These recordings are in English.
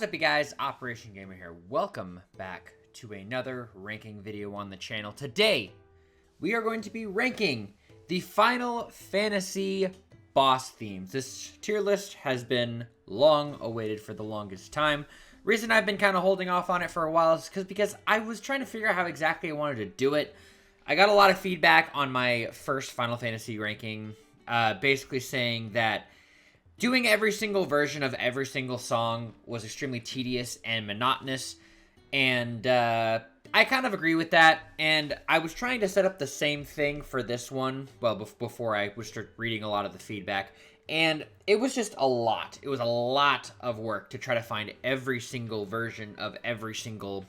What's up, you guys? OperationGamer here. Welcome back to another ranking video on the channel. Today, we are going to be ranking the Final Fantasy boss themes. This tier list has been long awaited for the longest time. Reason I've been kind of holding off on it for a while is because I was trying to figure out how exactly I wanted to do it. I got a lot of feedback on my first Final Fantasy ranking, basically saying that doing every single version of every single song was extremely tedious and monotonous, and I kind of agree with that, and I was trying to set up the same thing for this one, well, before I was reading a lot of the feedback, and it was just a lot. It was a lot of work to try to find every single version of every single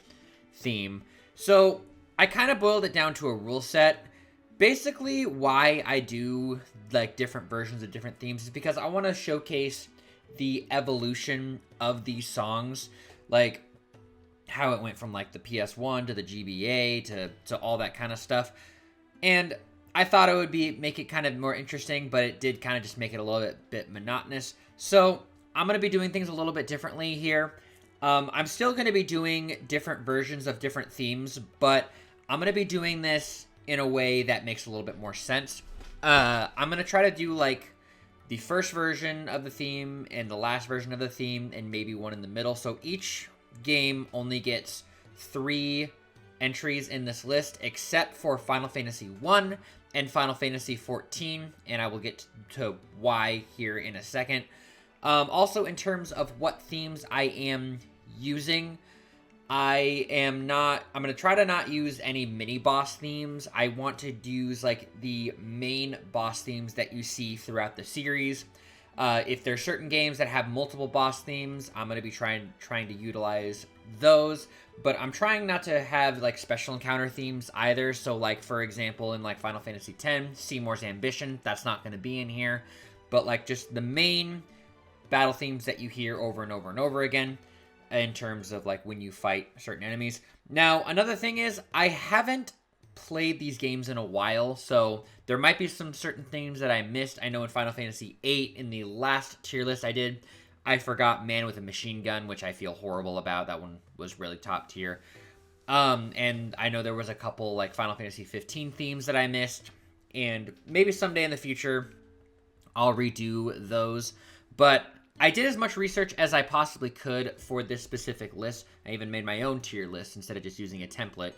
theme. So I kind of boiled it down to a rule set. Basically, why I do like different versions of different themes is because I want to showcase the evolution of these songs, like how it went from like the PS1 to the GBA to all that kind of stuff. And I thought it would make it kind of more interesting, but it did kind of just make it a little bit monotonous. So I'm going to be doing things a little bit differently here. I'm still going to be doing different versions of different themes, but I'm going to be doing this in a way that makes a little bit more sense. I'm going to try to do like the first version of the theme and the last version of the theme and maybe one in the middle. So each game only gets 3 entries in this list, except for Final Fantasy 1 and Final Fantasy 14, and I will get to why here in a second. Also, in terms of what themes I am using, I'm going to try to not use any mini boss themes. I want to use like the main boss themes that you see throughout the series. If there's certain games that have multiple boss themes, I'm going to be trying to utilize those, but I'm trying not to have like special encounter themes either. So like, for example, in like Final Fantasy X, Seymour's Ambition, that's not going to be in here, but like just the main battle themes that you hear over and over and over again, in terms of like when you fight certain enemies. Now, another thing is I haven't played these games in a while, so there might be some certain things that I missed. I know in Final Fantasy VIII, in the last tier list I did, I forgot Man with a Machine Gun, which I feel horrible about. That one was really top tier. And I know there was a couple like Final Fantasy 15 themes that I missed, and maybe someday in the future I'll redo those. But I did as much research as I possibly could for this specific list. I even made my own tier list instead of just using a template,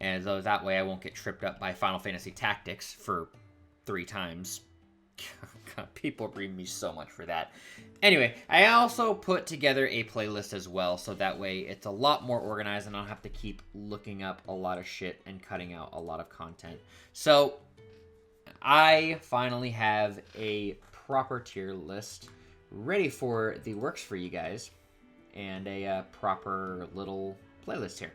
and so that way I won't get tripped up by Final Fantasy Tactics for 3 times. God, people read me so much for that. Anyway, I also put together a playlist as well, so that way it's a lot more organized and I don't have to keep looking up a lot of shit and cutting out a lot of content. So I finally have a proper tier list ready for the works for you guys, and a proper little playlist here.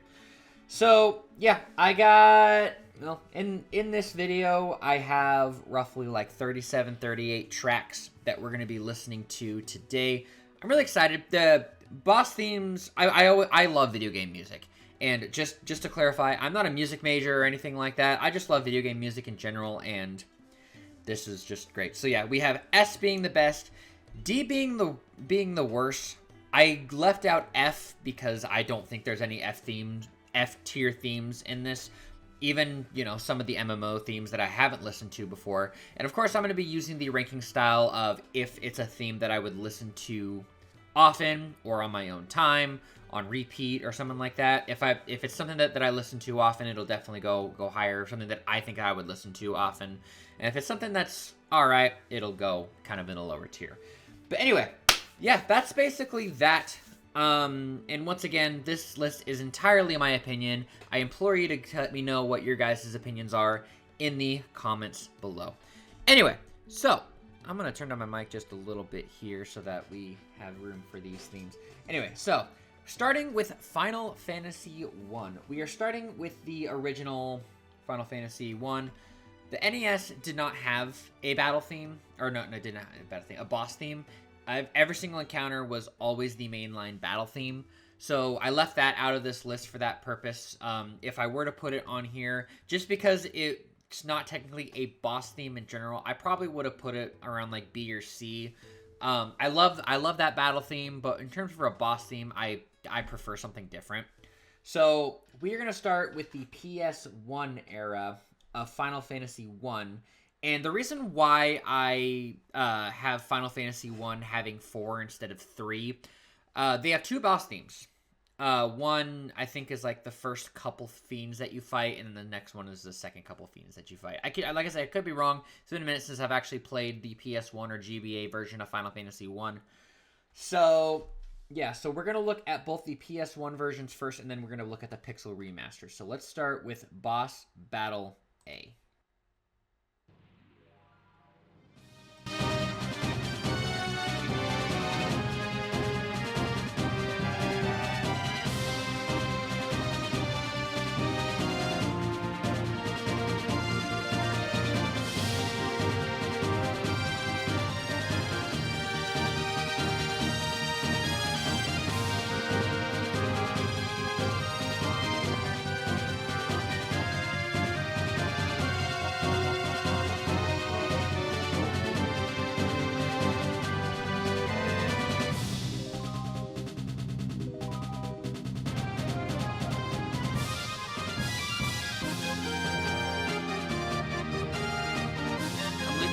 So yeah, I got, well, in this video I have roughly like 38 tracks that we're going to be listening to today. I'm really excited. The boss themes, I love video game music, and just to clarify, I'm not a music major or anything like that. I just love video game music in general, and this is just great. So yeah, we have S being the best, D being the worst. I left out F because I don't think there's any F tier themes in this. Even, you know, some of the MMO themes that I haven't listened to before. And of course, I'm going to be using the ranking style of if it's a theme that I would listen to often or on my own time, on repeat or something like that. If it's something that I listen to often, it'll definitely go higher. Something that I think I would listen to often. And if it's something that's all right, it'll go kind of in a lower tier. But anyway, yeah, that's basically that. And once again, this list is entirely my opinion. I implore you to let me know what your guys' opinions are in the comments below. Anyway, so I'm going to turn down my mic just a little bit here so that we have room for these themes. Anyway, so starting with Final Fantasy 1. We are starting with the original Final Fantasy 1. The NES did not have a battle theme, or no, it did not have a battle theme, a boss theme. Every single encounter was always the mainline battle theme, so I left that out of this list for that purpose. If I were to put it on here, just because it's not technically a boss theme in general, I probably would have put it around like B or C, I love that battle theme, but in terms of a boss theme, I prefer something different. So we're gonna start with the PS1 era of Final Fantasy 1. And the reason why I have Final Fantasy 1 having 4 instead of 3, they have 2 boss themes. One, I think, is like the first couple fiends that you fight, and then the next one is the second couple fiends that you fight. Like I said, I could be wrong. It's been a minute since I've actually played the PS1 or GBA version of Final Fantasy 1. So, yeah, so we're going to look at both the PS1 versions first, and then we're going to look at the Pixel Remaster. So let's start with Boss Battle A.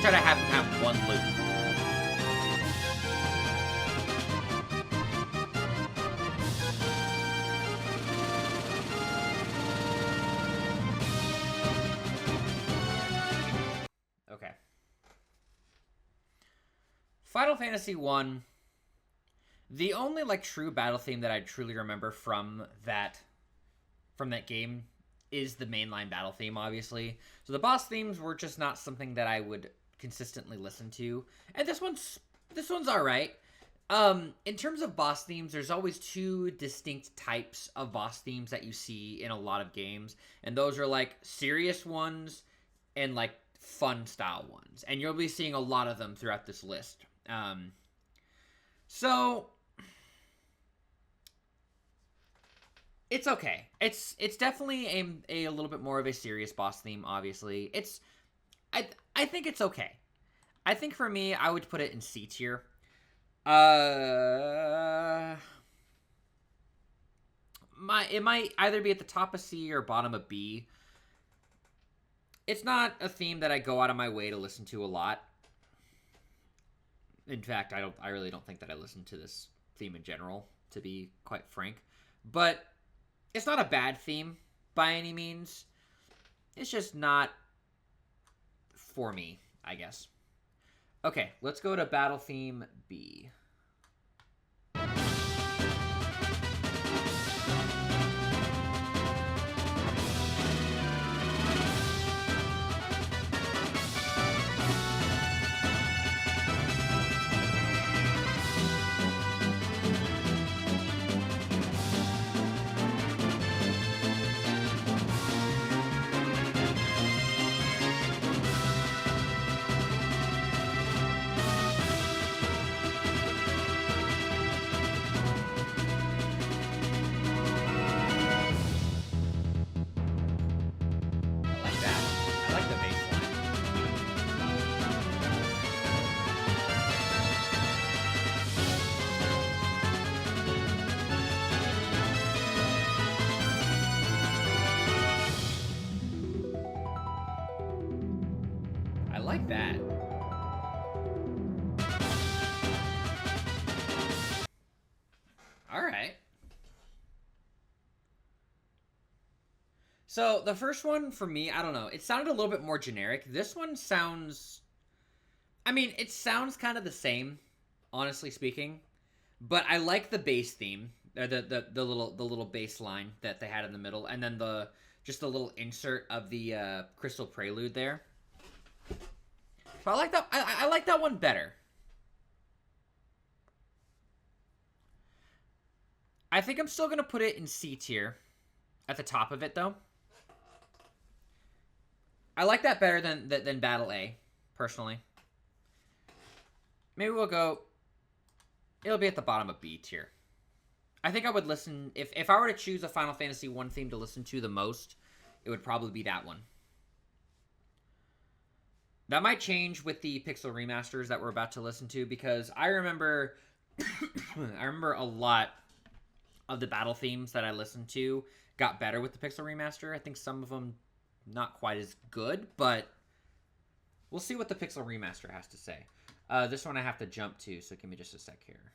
Try to have him have one loop. Okay. Final Fantasy 1. The only like true battle theme that I truly remember from that game is the mainline battle theme, obviously. So the boss themes were just not something that I would consistently listen to, and this one's all right. In terms of boss themes, there's always 2 distinct types of boss themes that you see in a lot of games, and those are like serious ones and like fun style ones, and you'll be seeing a lot of them throughout this list. So it's okay. It's definitely a little bit more of a serious boss theme. Obviously, I think it's okay. I think for me, I would put it in C tier. It might either be at the top of C or bottom of B. It's not a theme that I go out of my way to listen to a lot. In fact, I really don't think that I listen to this theme in general, to be quite frank. But it's not a bad theme by any means. It's just not for me, I guess. Okay, let's go to Battle Theme B. Like that. All right. So the first one for me, I don't know. It sounded a little bit more generic. This one sounds, I mean, it sounds kind of the same, honestly speaking. But I like the bass theme, the little bass line that they had in the middle, and then just the little insert of the Crystal Prelude there. So I like that. I like that one better. I think I'm still gonna put it in C tier, at the top of it though. I like that better than Battle A, personally. Maybe we'll go. It'll be at the bottom of B tier. I think I would listen if I were to choose a Final Fantasy 1 theme to listen to the most, it would probably be that one. That might change with the Pixel remasters that we're about to listen to, because I remember I remember a lot of the battle themes that I listened to got better with the Pixel remaster. I think some of them not quite as good, but we'll see what the Pixel remaster has to say. This one I have to jump to, so give me just a sec here.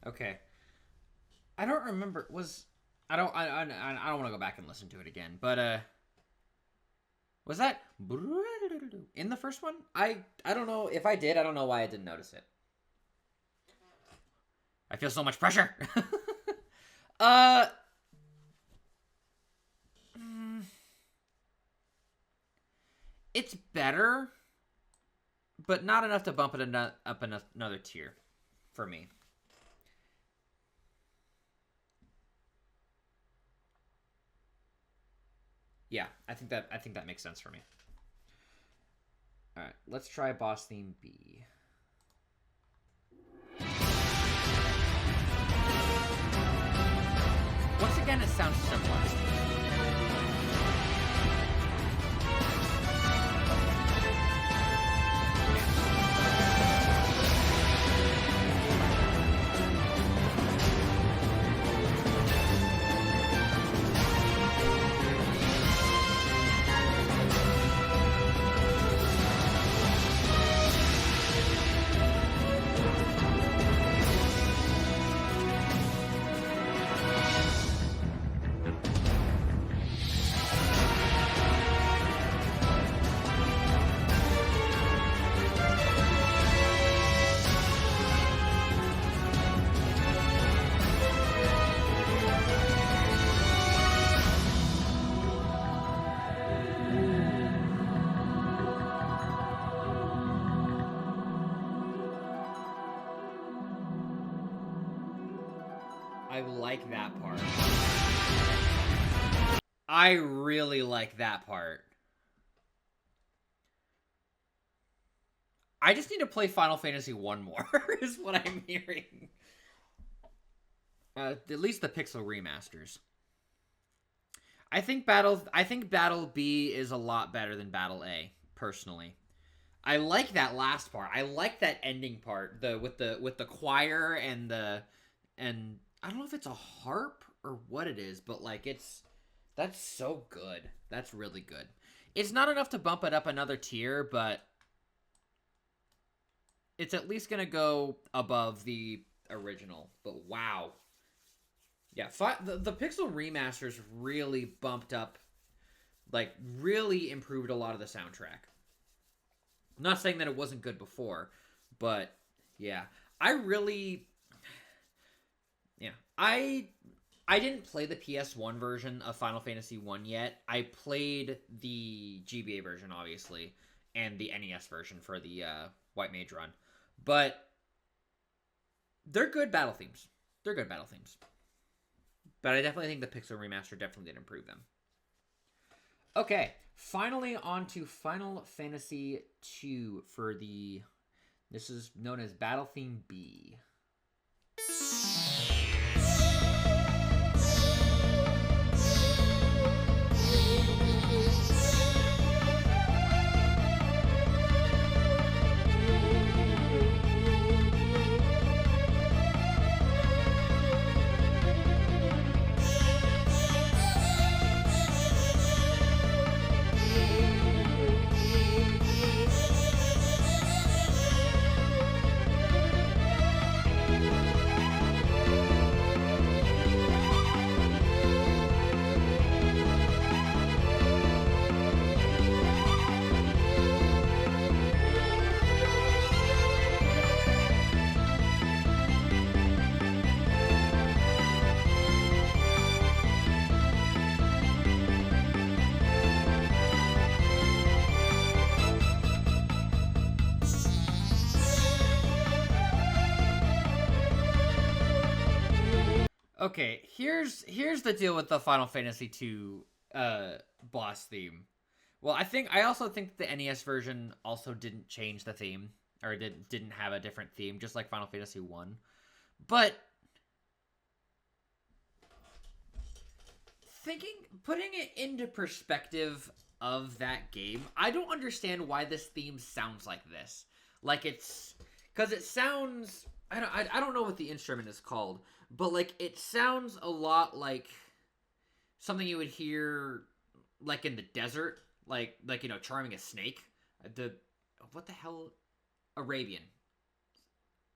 Okay, I don't remember. I don't want to go back and listen to it again. But was that in the first one? I don't know if I did. I don't know why I didn't notice it. I feel so much pressure. It's better, but not enough to bump it up another tier for me. Yeah, I think that makes sense for me. All right, let's try boss theme B. Once again, it sounds similar. I like that part. I really like that part. I just need to play Final Fantasy 1 more, is what I'm hearing. At least the Pixel remasters. I think Battle B is a lot better than Battle A, personally. I like that last part. I like that ending part, with the choir and I don't know if it's a harp or what it is, but like that's so good. That's really good. It's not enough to bump it up another tier, but it's at least gonna go above the original. But wow, yeah, the Pixel remasters really bumped up, like really improved a lot of the soundtrack. I'm not saying that it wasn't good before, but yeah, I didn't play the PS1 version of Final Fantasy 1 yet. I played the GBA version, obviously, and the NES version for the White Mage run. But they're good battle themes. They're good battle themes. But I definitely think the Pixel remaster definitely did improve them. Okay, finally on to Final Fantasy 2 for this is known as Battle Theme B. Okay, here's the deal with the Final Fantasy II boss theme. Well, I also think the NES version also didn't change the theme, or didn't have a different theme, just like Final Fantasy 1. But putting it into perspective of that game, I don't understand why this theme sounds like this. Like because it sounds, I don't know what the instrument is called, but like it sounds a lot like something you would hear like in the desert, like charming a snake. What the hell, Arabian.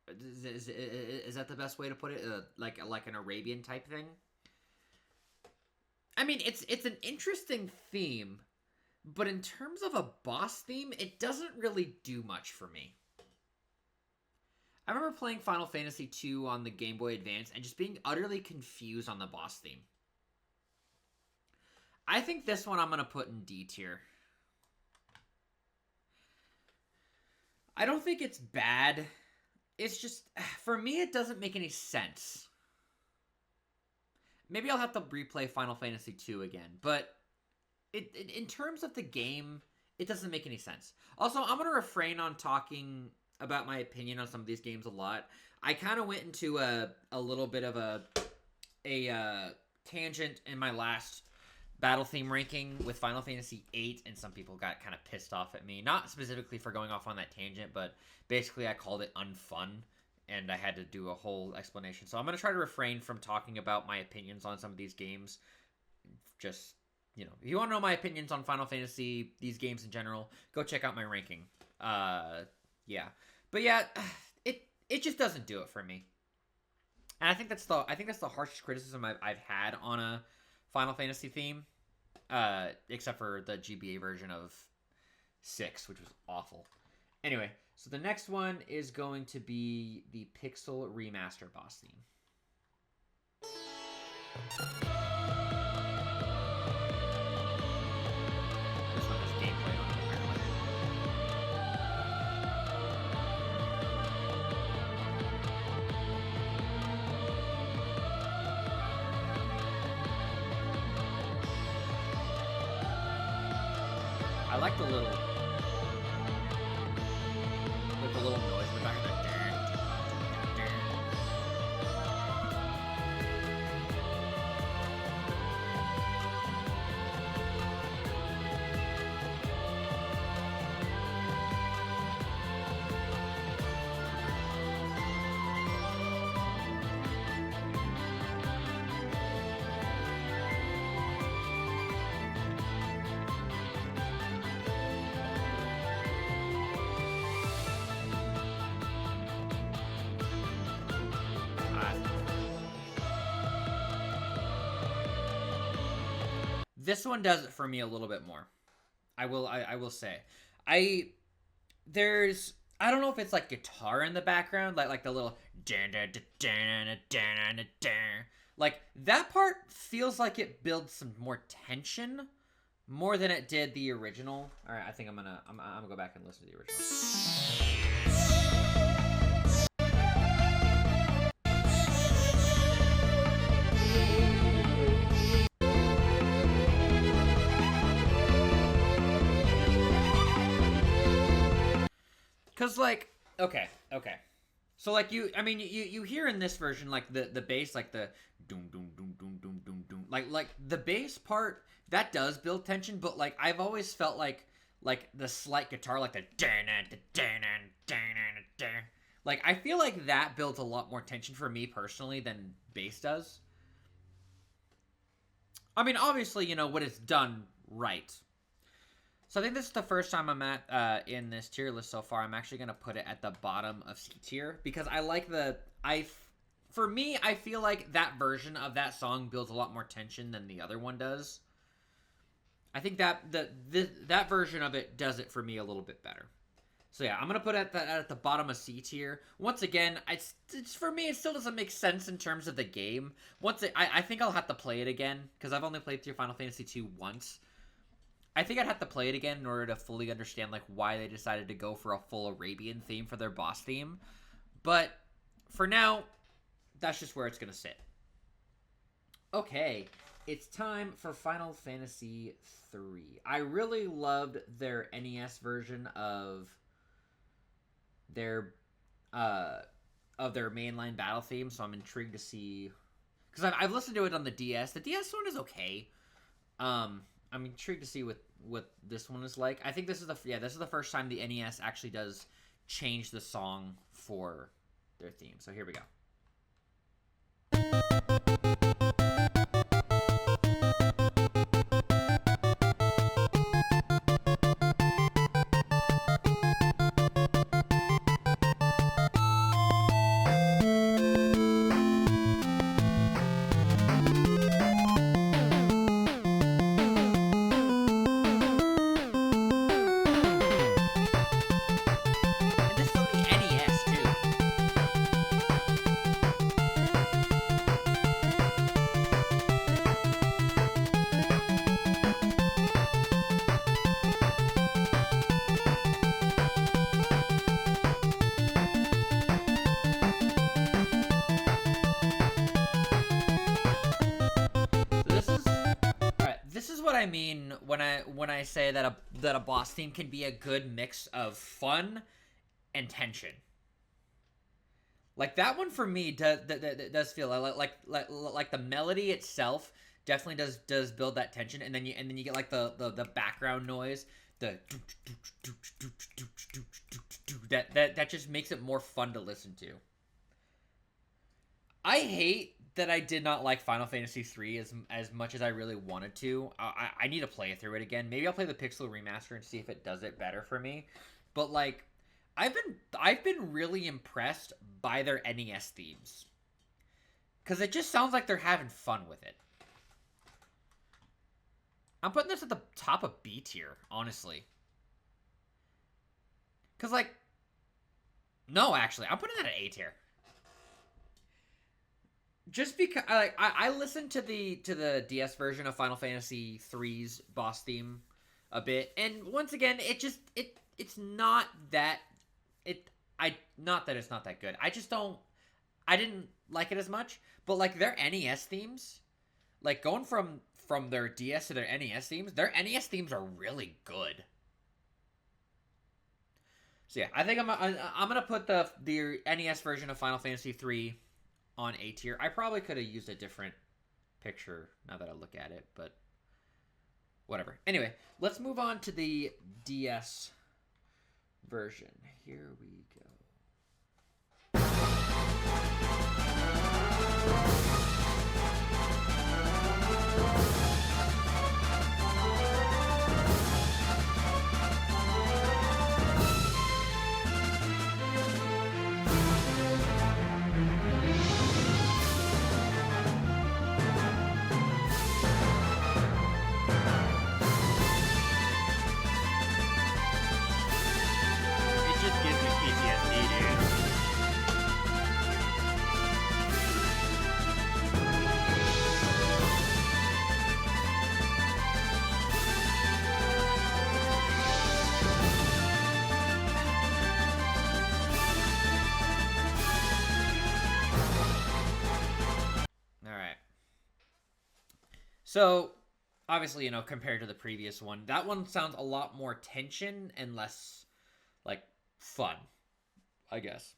Is that the best way to put it? Like an Arabian type thing. I mean, it's an interesting theme, but in terms of a boss theme, it doesn't really do much for me. I remember playing Final Fantasy II on the Game Boy Advance and just being utterly confused on the boss theme. I think this one I'm going to put in D tier. I don't think it's bad. It's just, for me, it doesn't make any sense. Maybe I'll have to replay Final Fantasy II again, but in terms of the game, it doesn't make any sense. Also, I'm going to refrain on talking about my opinion on some of these games a lot. I kind of went into a little bit of a tangent in my last battle theme ranking with Final Fantasy VIII, and some people got kind of pissed off at me. Not specifically for going off on that tangent, but basically I called it unfun, and I had to do a whole explanation. So I'm going to try to refrain from talking about my opinions on some of these games. Just, if you want to know my opinions on Final Fantasy, these games in general, go check out my ranking. Yeah. But yeah, it just doesn't do it for me. And I think that's the harshest criticism I've had on a Final Fantasy theme, except for the GBA version of 6, which was awful. Anyway, so the next one is going to be the Pixel Remaster boss theme. This one has gameplay on it, apparently. I like the little noise in the back of the This one does it for me a little bit more. I will say. I don't know if it's like guitar in the background, like the little like that part feels like it builds some more tension more than it did the original. All right, I think I'm gonna go back and listen to the original. Cause like, okay. So like you hear in this version like the bass, like the doom doom doom doom doom doom doom, like the bass part that does build tension, but like I've always felt like the slight guitar, like the like I feel like that builds a lot more tension for me personally than bass does. I mean, obviously, when it's done right. So I think this is the first time I'm at in this tier list so far. I'm actually going to put it at the bottom of C tier because I like for me, I feel like that version of that song builds a lot more tension than the other one does. I think that that version of it does it for me a little bit better. So yeah, I'm going to put it at the bottom of C tier. Once again, it's for me, it still doesn't make sense in terms of the game. I think I'll have to play it again because I've only played through Final Fantasy II once. I think I'd have to play it again in order to fully understand like why they decided to go for a full Arabian theme for their boss theme. But for now, that's just where it's going to sit. Okay, it's time for Final Fantasy III. I really loved their NES version their uh of their mainline battle theme, so I'm intrigued to see because I've listened to it on the DS. The DS one is okay. I'm intrigued to see what this one is like. I think this is the first time the NES actually does change the song for their theme. So here we go. I mean when I say that a boss theme can be a good mix of fun and tension. Like that one for me does feel like the melody itself definitely does build that tension, and then you get like the background noise, that just makes it more fun to listen to. I hate that I did not like Final Fantasy III as much as I really wanted to. I need to play through it again. Maybe I'll play the Pixel Remaster and see if it does it better for me. But like, I've been really impressed by their NES themes, because it just sounds like they're having fun with it. I'm putting this at the top of B tier, honestly. Because like, no, actually, I'm putting that at A tier. Just because I listened to the DS version of Final Fantasy III's boss theme a bit, and once again, it's not that not that it's not that good. I didn't like it as much, but like their NES themes, like going from their DS to their NES themes are really good. So yeah, I think I'm gonna put the NES version of Final Fantasy III on A tier. I probably could have used a different picture now that I look at it, but whatever. Anyway, let's move on to the DS version. Here we go. So, obviously, you know, compared to the previous one, that one sounds a lot more tension and less, like, fun, I guess.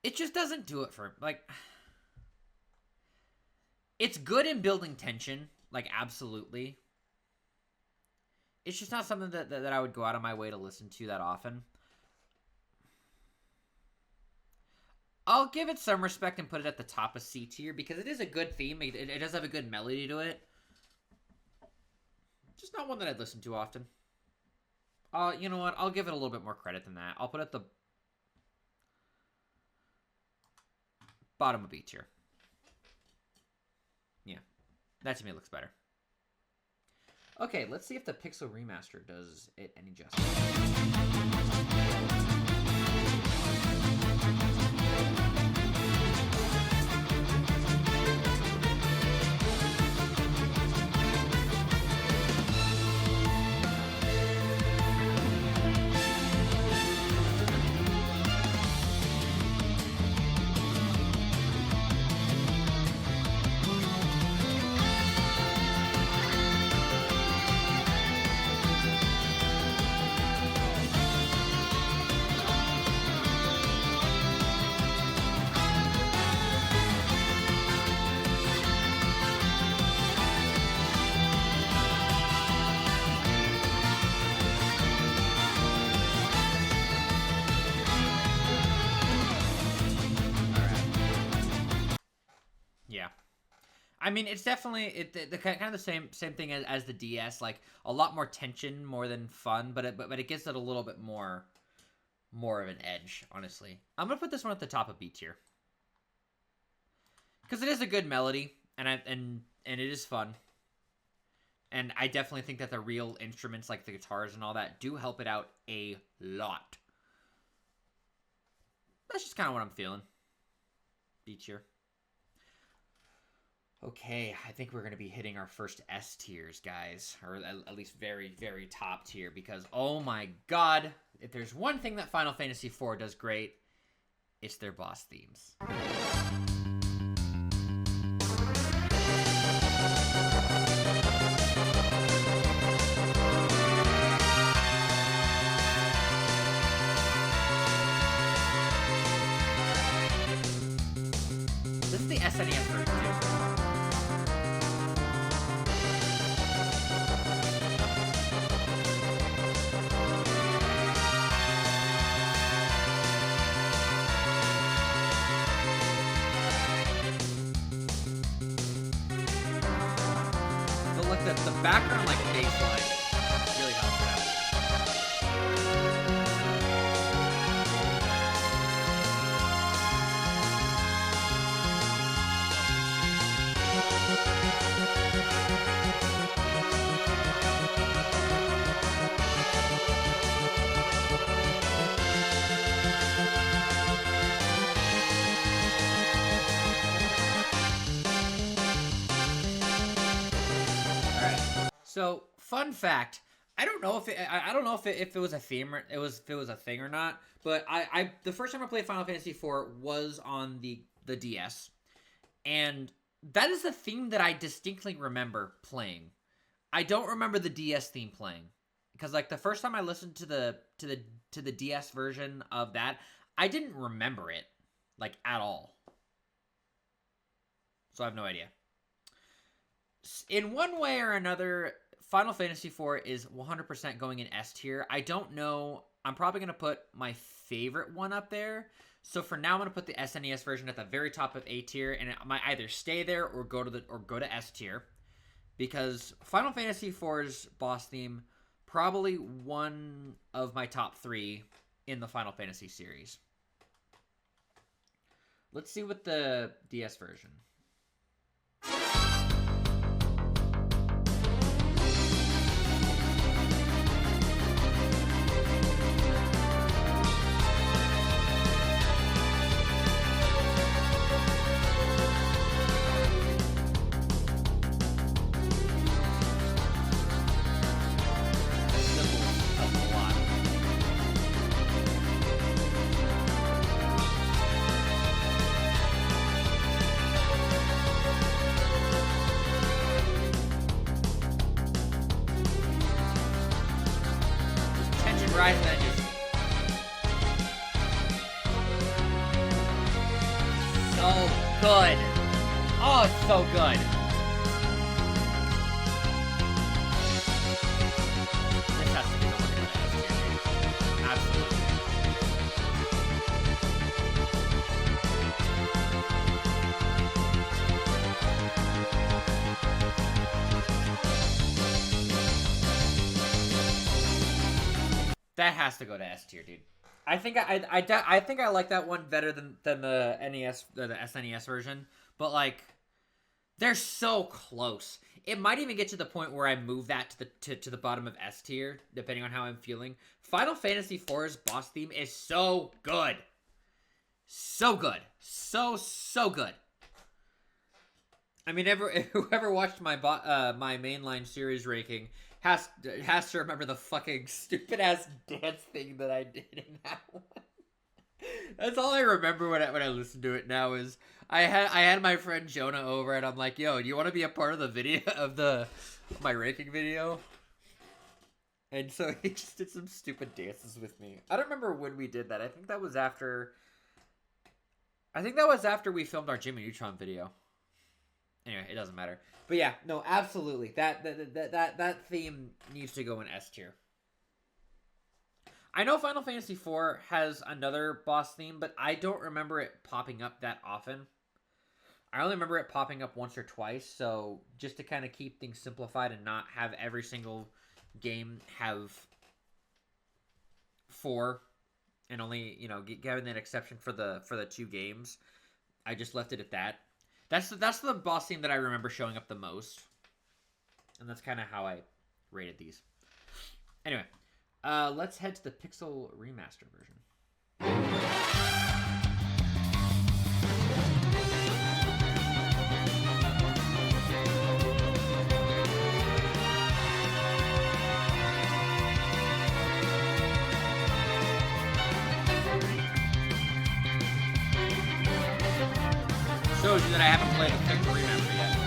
It just doesn't do it for, like, it's good in building tension, like, absolutely. It's just not something that I would go out of my way to listen to that often. I'll give it some respect and put it at the top of C tier because it is a good theme. It does have a good melody to it. Just not one that I'd listen to often. You know what? I'll give it a little bit more credit than that. I'll put it at the bottom of B tier. Yeah. That to me looks better. Okay, let's see if the Pixel Remaster does it any justice. I mean, it's definitely the kind of the same thing as the DS. Like a lot more tension, more than fun, but it gives it a little bit more of an edge. Honestly, I'm gonna put this one at the top of B tier because it is a good melody and it is fun. And I definitely think that the real instruments, like the guitars and all that, do help it out a lot. That's just kind of what I'm feeling. B tier. Okay, I think we're going to be hitting our first S tiers, guys. Or at least very, very top tier. Because, oh my god, if there's one thing that Final Fantasy IV does great, it's their boss themes. This is the SNES version, too. The background, like, bass line really helps it out. So, fun fact, I don't know if it was a theme or if it was a thing or not, but the first time I played Final Fantasy IV was on the DS, and that is the theme that I distinctly remember playing. I don't remember the DS theme playing because like the first time I listened to the DS version of that, I didn't remember it like at all. So I have no idea. In one way or another, Final Fantasy IV is 100% going in S tier. I don't know. I'm probably going to put my favorite one up there. So for now, I'm going to put the SNES version at the very top of A tier, and it might either stay there or go to S tier. Because Final Fantasy IV's boss theme, probably one of my top 3 in the Final Fantasy series. Let's see what the DS version. Rise and then just so good. Oh, it's so good. This has to be the one that has to. Absolutely. That has to go to S tier, dude. I think I like that one better than the SNES version, but like they're so close. It might even get to the point where I move that to the bottom of S tier, depending on how I'm feeling. Final Fantasy IV's boss theme is so good, so good, so good. I mean, whoever watched my my mainline series ranking has to remember the fucking stupid ass dance thing that I did in that one. That's all I remember when I listen to it now. Is I had my friend Jonah over and I'm like, yo, do you want to be a part of the video of my ranking video? And so he just did some stupid dances with me. I don't remember when we did that. I think that was after we filmed our Jimmy Neutron video. Anyway, it doesn't matter. But yeah, no, absolutely. That theme needs to go in S tier. I know Final Fantasy IV has another boss theme, but I don't remember it popping up that often. I only remember it popping up once or twice, so just to kind of keep things simplified and not have every single game have 4 and only, you know, given that exception for the 2 games, I just left it at that. That's the boss theme that I remember showing up the most. And that's kind of how I rated these. Anyway, let's head to the Pixel Remaster version. Shows you that I haven't played the Pixel Remaster yet.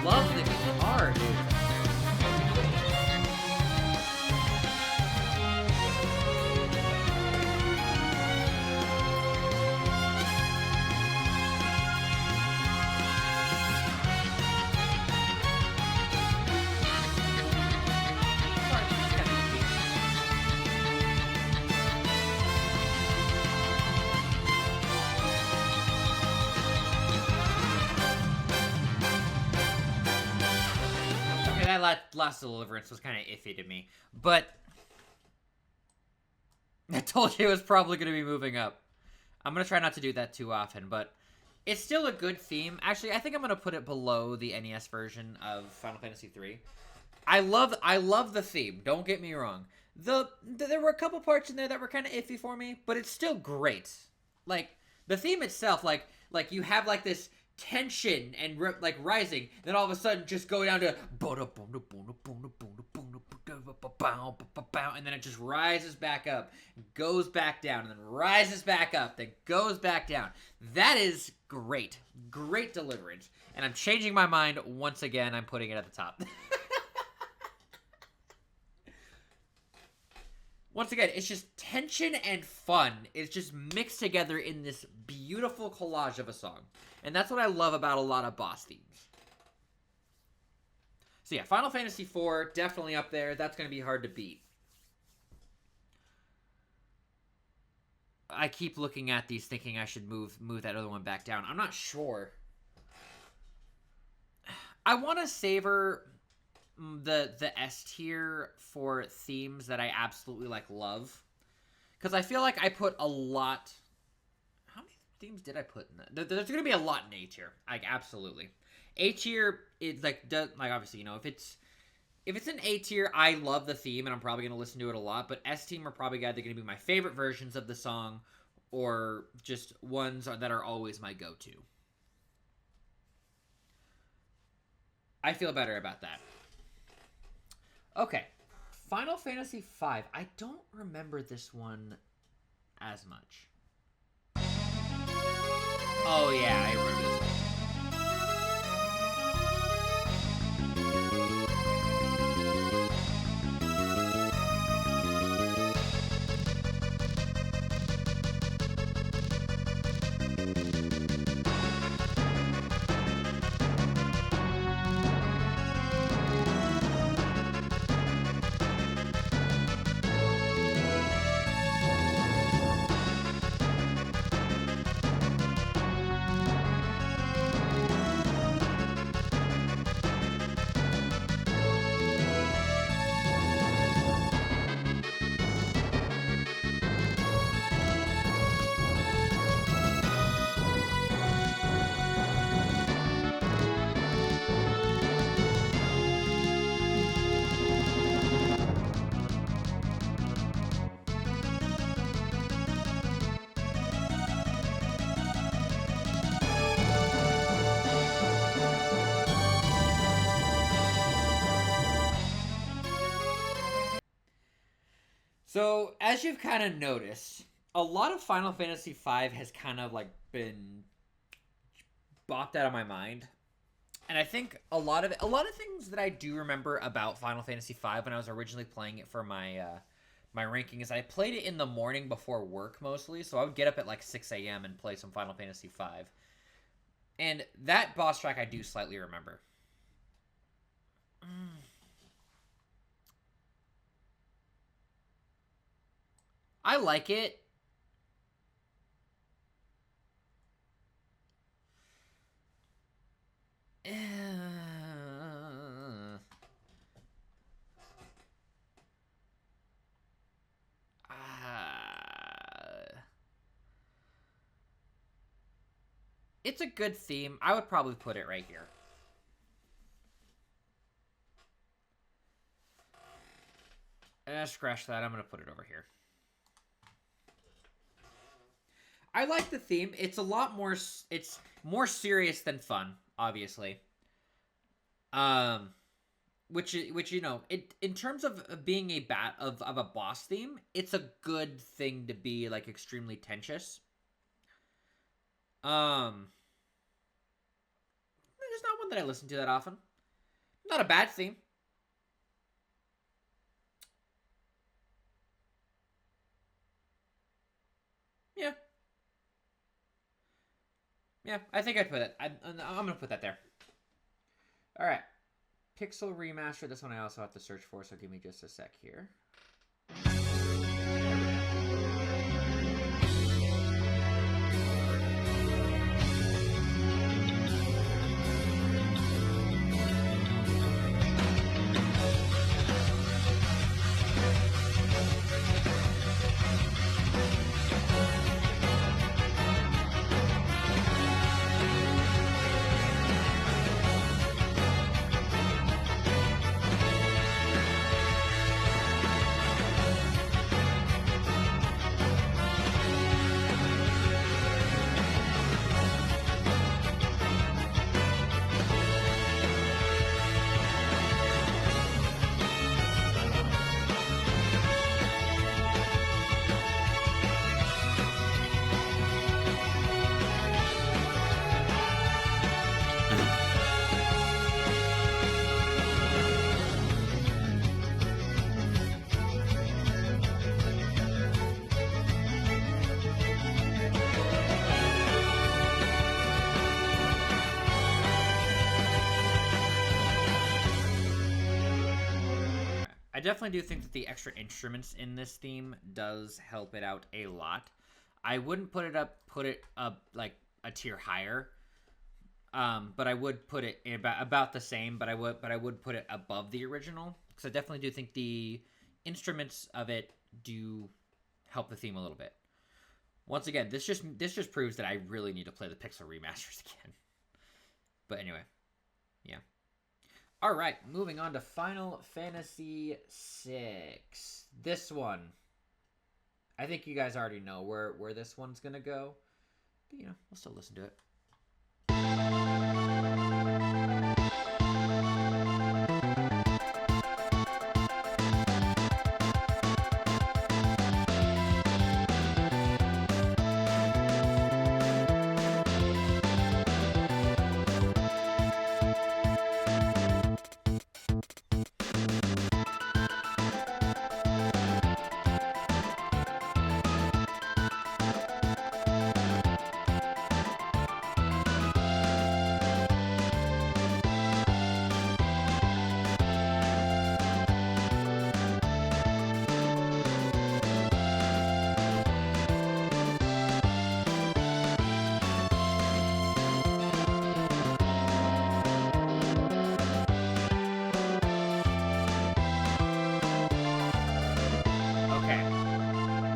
Love the guitar, dude. That last deliverance was kind of iffy to me, but I told you it was probably going to be moving up. I'm going to try not to do that too often, but it's still a good theme. Actually, I think I'm going to put it below the NES version of Final Fantasy III. I love the theme, don't get me wrong. There were a couple parts in there that were kind of iffy for me, but it's still great. Like, the theme itself, like you have like this tension and like rising, then all of a sudden just go down to and then it just rises back up, goes back down, and then rises back up, then goes back down. That is great deliverance, and I'm changing my mind once again. I'm putting it at the top. Once again, it's just tension and fun. It's just mixed together in this beautiful collage of a song. And that's what I love about a lot of boss themes. So yeah, Final Fantasy IV, definitely up there. That's going to be hard to beat. I keep looking at these thinking I should move that other one back down. I'm not sure. I want to savor the S tier for themes that I absolutely love, because I feel like I put a lot. How many themes did I put in that? There's gonna be a lot in A tier. Absolutely. A tier is obviously, you know, if it's an A tier, I love the theme and I'm probably gonna listen to it a lot. But S team are probably either gonna be my favorite versions of the song or just ones that are always my go-to. I feel better about that. Okay, Final Fantasy V. I don't remember this one as much. Oh yeah, I remember this one. So, as you've kind of noticed, a lot of Final Fantasy V has kind of been bopped out of my mind. And I think a lot of things that I do remember about Final Fantasy V when I was originally playing it for my my ranking is I played it in the morning before work mostly, so I would get up at 6 a.m. and play some Final Fantasy V. And that boss track I do slightly remember. I like it. It's a good theme. I would probably put it right here. Scratch that. I'm going to put it over here. I like the theme. It's a lot more... It's more serious than fun, obviously. Which you know, in terms of being a a boss theme, it's a good thing to be like extremely tensious. It's not one that I listen to that often. Not a bad theme. Yeah. Yeah, I think I'd put it. I'm going to put that there. All right. Pixel Remaster. This one I also have to search for, so give me just a sec here. I definitely do think that the extra instruments in this theme does help it out a lot. I wouldn't put it up like a tier higher, but I would put it about the same. But I would put it above the original because I definitely do think the instruments of it do help the theme a little bit. Once again, this just proves that I really need to play the Pixel remasters again. But anyway, yeah. All right, moving on to Final Fantasy VI. This one, I think you guys already know where this one's gonna go, but you know, we'll still listen to it.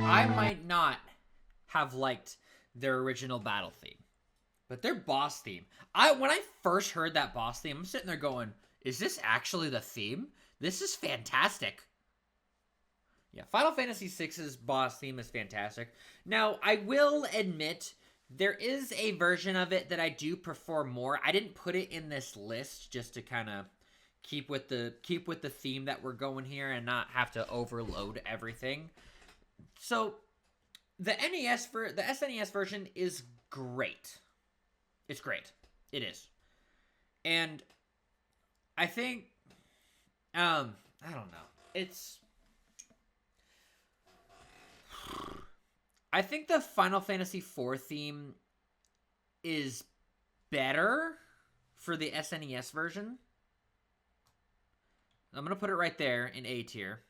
I might not have liked their original battle theme, but their boss theme, when I first heard that boss theme, I'm sitting there going, is this actually the theme? This is fantastic. Yeah, Final Fantasy VI's boss theme is fantastic. Now, I will admit, there is a version of it that I do prefer more. I didn't put it in this list just to kind of keep with the theme that we're going here and not have to overload everything. So, the SNES version is great. It's great. It is. And I think, I don't know. I think the Final Fantasy IV theme is better for the SNES version. I'm going to put it right there in A tier.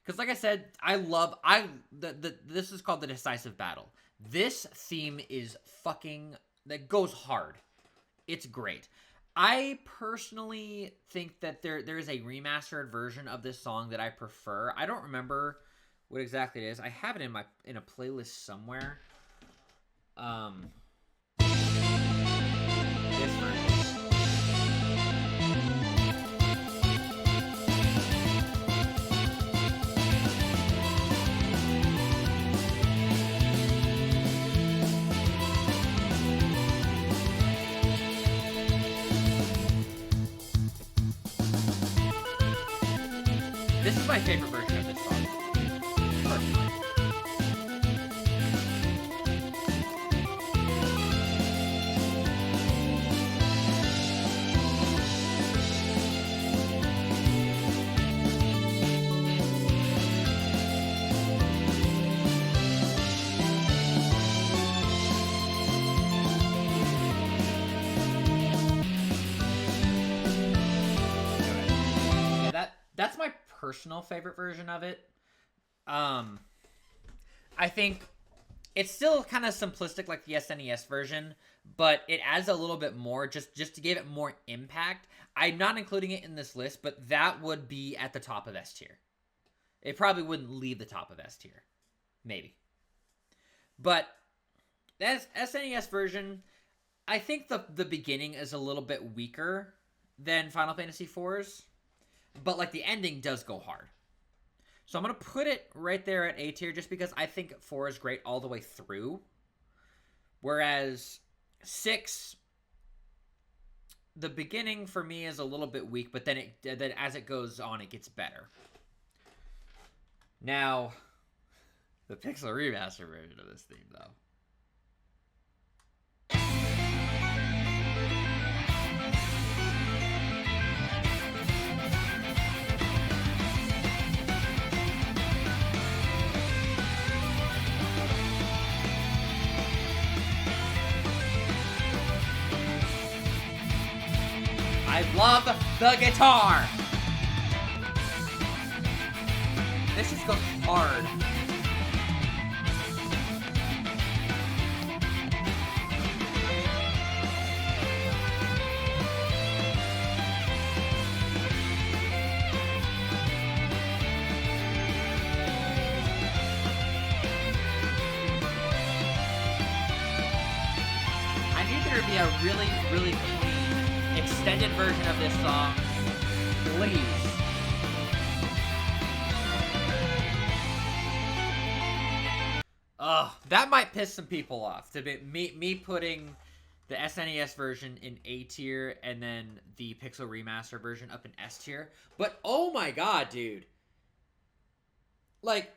Because like I said, this is called the decisive battle. This theme is fucking, that goes hard. It's great. I personally think that there is a remastered version of this song that I prefer. I don't remember what exactly it is. I have it in a playlist somewhere. This version. This is my favorite version of this song. Personally. That's my personal favorite version of it. I think it's still kind of simplistic like the SNES version, but it adds a little bit more just to give it more impact. I'm not including it in this list, but that would be at the top of S tier. It probably wouldn't leave the top of S tier. Maybe. But that SNES version, I think the beginning is a little bit weaker than Final Fantasy IV's. But, like, the ending does go hard. So I'm going to put it right there at A tier just because I think 4 is great all the way through. Whereas 6, the beginning for me is a little bit weak, but then as it goes on, it gets better. Now, the Pixel Remaster version of this theme, though. I love the guitar. This just goes hard. I need there to be a really, really clean extended version of this song, please. That might piss some people off. To be me putting the SNES version in A tier and then the Pixel Remaster version up in S tier. But oh my god, dude! Like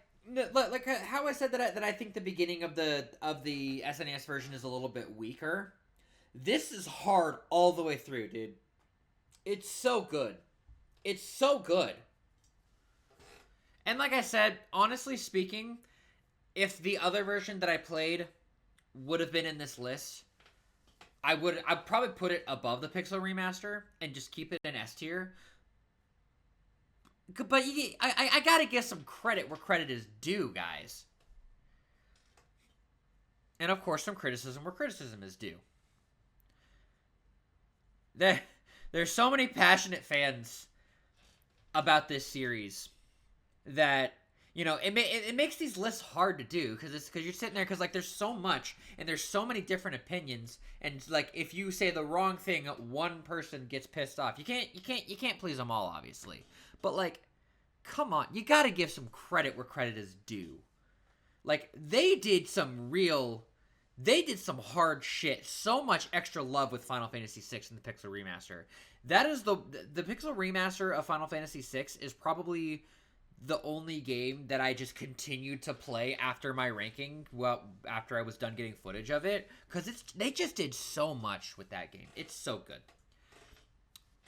how I said that I think the beginning of the SNES version is a little bit weaker. This is hard all the way through, dude. It's so good. It's so good. And like I said, honestly speaking, if the other version that I played would have been in this list, I'd probably put it above the Pixel Remaster and just keep it in S tier. But I gotta give some credit where credit is due, guys. And of course, some criticism where criticism is due. There's so many passionate fans about this series that, you know, it makes these lists hard to do because you're sitting there because like there's so much and there's so many different opinions, and like if you say the wrong thing, one person gets pissed off. You can't please them all, obviously, but like, come on, you got to give some credit where credit is due. Like they did some hard shit. So much extra love with Final Fantasy VI and the Pixel Remaster. That is the Pixel Remaster of Final Fantasy VI is probably the only game that I just continued to play after my ranking. Well, after I was done getting footage of it, because they just did so much with that game. It's so good.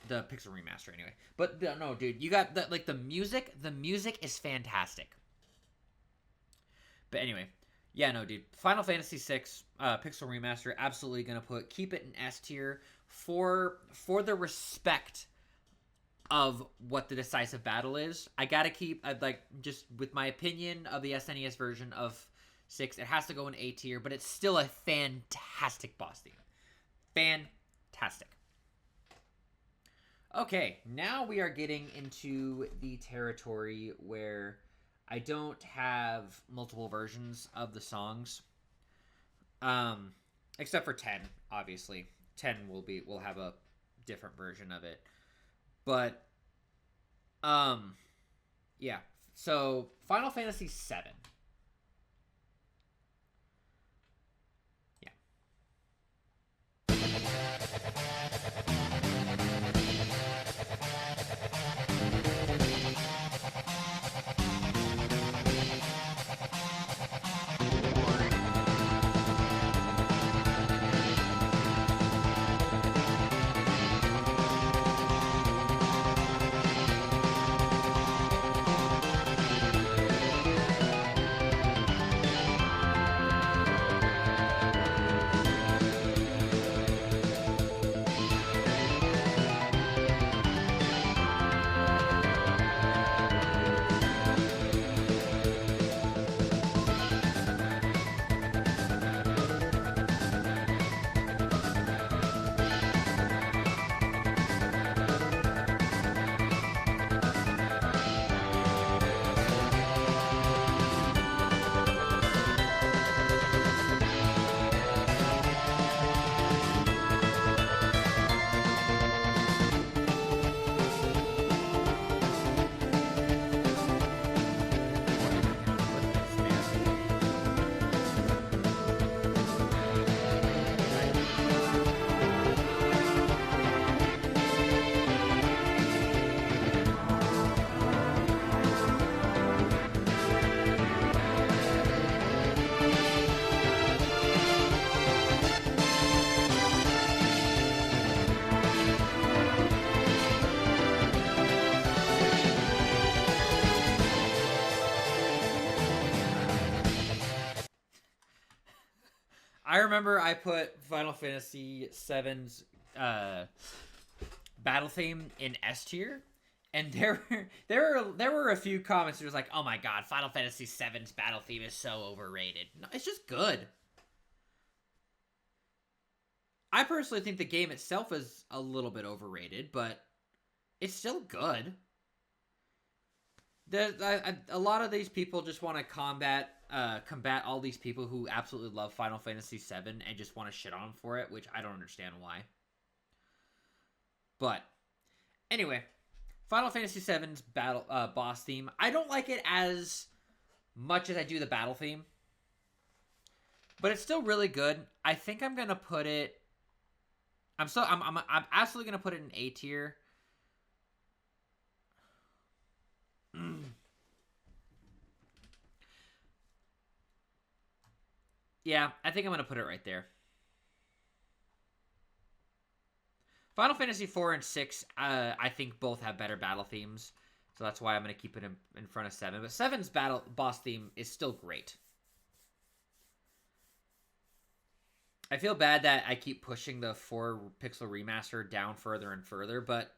The Pixel Remaster, anyway. But no, dude, you got the music. The music is fantastic. But anyway. Yeah, no, dude. Final Fantasy VI, Pixel Remaster, absolutely gonna keep it in S tier for the respect of what the decisive battle is. I gotta keep, like, just with my opinion of the SNES version of 6, it has to go in A tier, but it's still a fantastic boss theme. Fantastic. Okay, now we are getting into the territory where I don't have multiple versions of the songs. Except for 10, obviously. 10 will have a different version of it. But yeah. So Final Fantasy VII. I remember I put Final Fantasy VII's battle theme in S tier, and there were a few comments that was like, "Oh my god, Final Fantasy VII's battle theme is so overrated." No, it's just good. I personally think the game itself is a little bit overrated, but it's still good. A lot of these people just want to combat all these people who absolutely love Final Fantasy VII and just want to shit on them for it, which I don't understand why. But anyway, Final Fantasy VII's battle boss theme. I don't like it as much as I do the battle theme, but it's still really good. I think I'm gonna put it. I'm absolutely gonna put it in A tier. Yeah, I think I'm going to put it right there. Final Fantasy 4 and 6, I think both have better battle themes. So that's why I'm going to keep it in front of 7. But 7's battle boss theme is still great. I feel bad that I keep pushing the 4-pixel remaster down further and further, but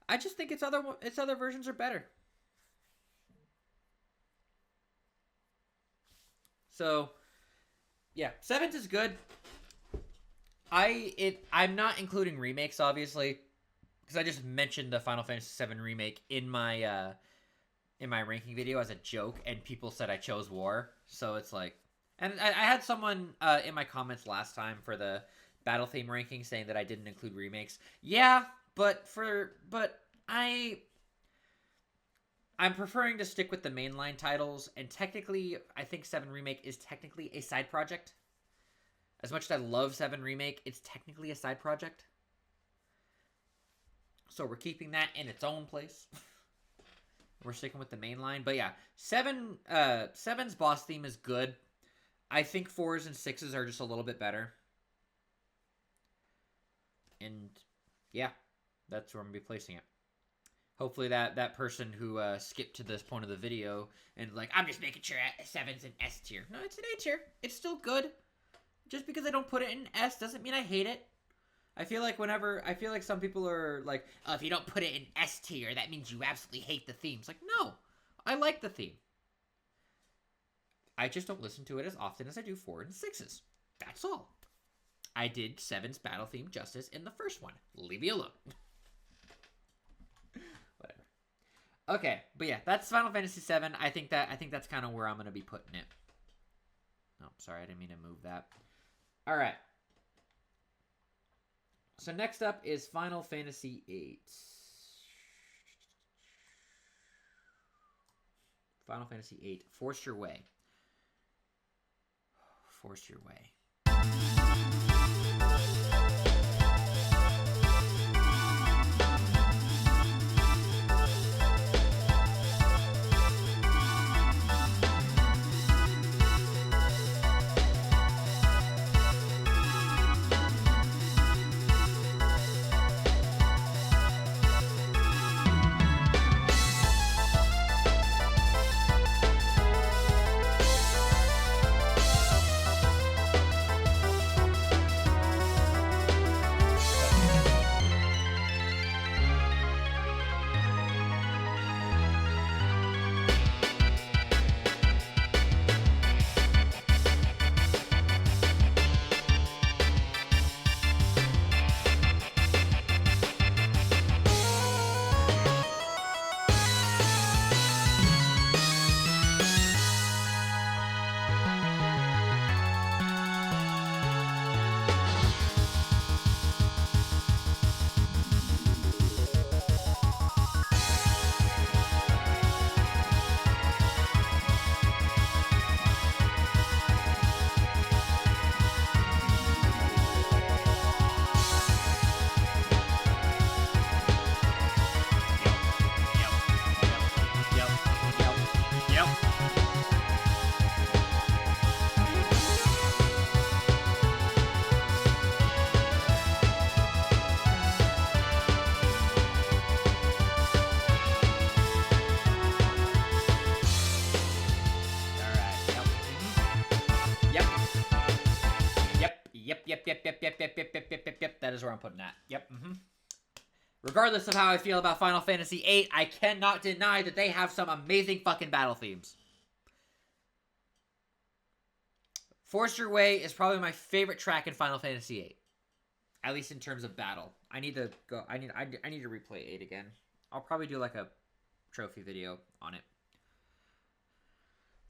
I just think its other versions are better. So, yeah, 7th is good. I'm not including remakes, obviously, because I just mentioned the Final Fantasy VII remake in my ranking video as a joke, and people said I chose War. So it's like, and I had someone in my comments last time for the battle theme ranking saying that I didn't include remakes. Yeah, but I'm preferring to stick with the mainline titles, and technically, I think 7 Remake is technically a side project. As much as I love 7 Remake, it's technically a side project. So we're keeping that in its own place. We're sticking with the mainline. But yeah, 7's boss theme is good. I think 4's and 6's are just a little bit better. And yeah, that's where I'm going to be placing it. Hopefully that person who skipped to this point of the video and like, I'm just making sure 7's in S tier. No, it's an A tier. It's still good. Just because I don't put it in S doesn't mean I hate it. I feel like some people are like, oh, if you don't put it in S tier, that means you absolutely hate the theme. It's like, no, I like the theme. I just don't listen to it as often as I do 4 and 6s. That's all. I did 7's battle theme justice in the first one. Leave me alone. Whatever. Okay, but yeah, that's Final Fantasy VII. I think that's kind of where I'm gonna be putting it. Oh, sorry, I didn't mean to move that. All right. So next up is Final Fantasy VIII. Final Fantasy VIII. Force Your Way. Force Your Way. Yep. That is where I'm putting that. Yep. Regardless of how I feel about Final Fantasy VIII, I cannot deny that they have some amazing fucking battle themes. Force Your Way is probably my favorite track in Final Fantasy VIII, at least in terms of battle. I need to go. I need to replay 8 again. I'll probably do like a trophy video on it.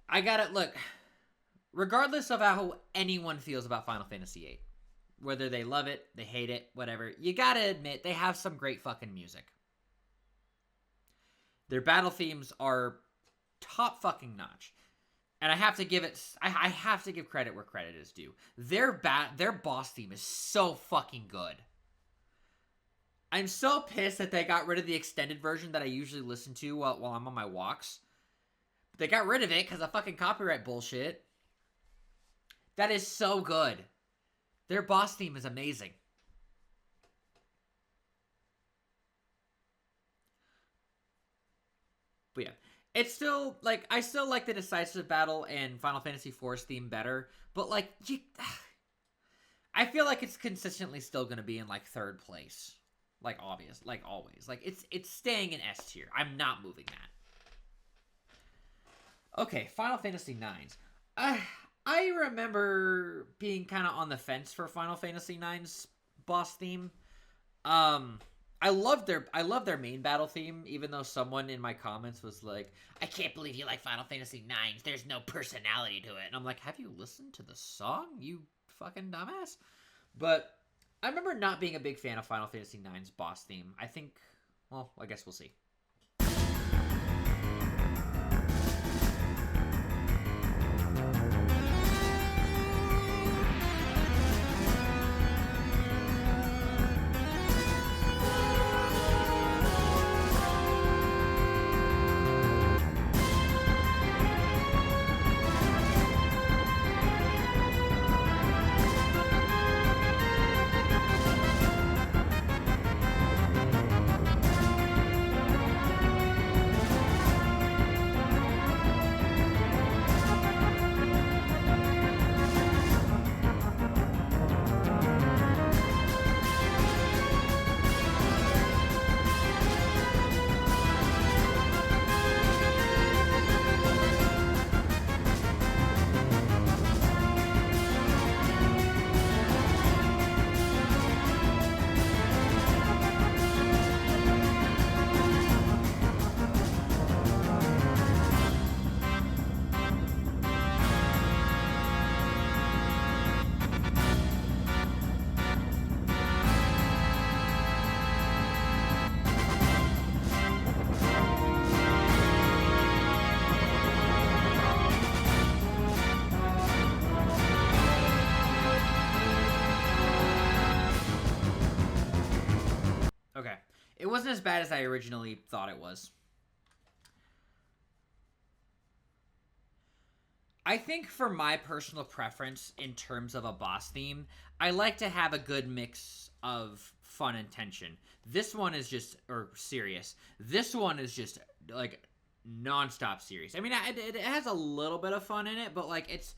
I gotta look. Regardless of how anyone feels about Final Fantasy VIII, whether they love it, they hate it, whatever, you gotta admit they have some great fucking music. Their battle themes are top fucking notch, and I have to give it. I have to give credit where credit is due. Their boss theme is so fucking good. I'm so pissed that they got rid of the extended version that I usually listen to while I'm on my walks. They got rid of it because of fucking copyright bullshit. That is so good. Their boss theme is amazing. But yeah, it's still, like, I still like the decisive battle and Final Fantasy IV's theme better. But, like, I feel like it's consistently still going to be in, like, 3rd place. Like, obvious. Like, always. Like, it's staying in S tier. I'm not moving that. Okay, Final Fantasy IX. I remember being kind of on the fence for Final Fantasy IX's boss theme. I love their main battle theme, even though someone in my comments was like, I can't believe you like Final Fantasy IX. There's no personality to it. And I'm like, have you listened to the song, you fucking dumbass? But I remember not being a big fan of Final Fantasy IX's boss theme. I think, well, I guess we'll see. It wasn't as bad as I originally thought it was. I think for my personal preference in terms of a boss theme, I like to have a good mix of fun and tension. This one is just, or serious. This one is just like non-stop serious. I mean, it has a little bit of fun in it, but like it's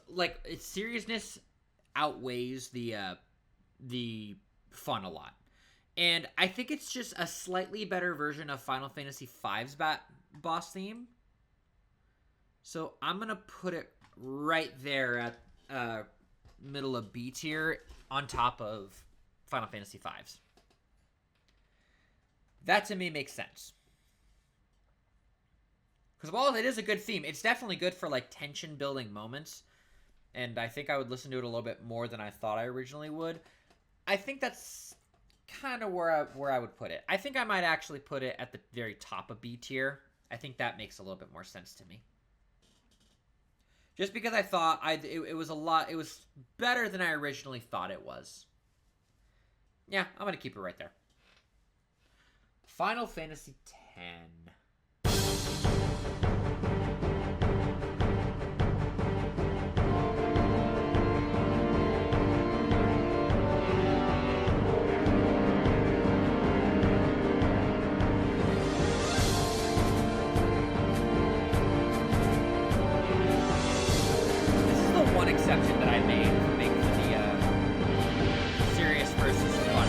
like its seriousness outweighs the fun a lot. And I think it's just a slightly better version of Final Fantasy V's boss theme. So I'm going to put it right there at middle of B tier on top of Final Fantasy V's. That to me makes sense. Because while it is a good theme, it's definitely good for like tension building moments. And I think I would listen to it a little bit more than I thought I originally would. I think that's kind of where I would put it. I think I might actually put it at the very top of B tier. I think that makes a little bit more sense to me. Just because I thought it was better than I originally thought it was. Yeah, I'm going to keep it right there. Final Fantasy X. Exception that I made for making the serious versus fun.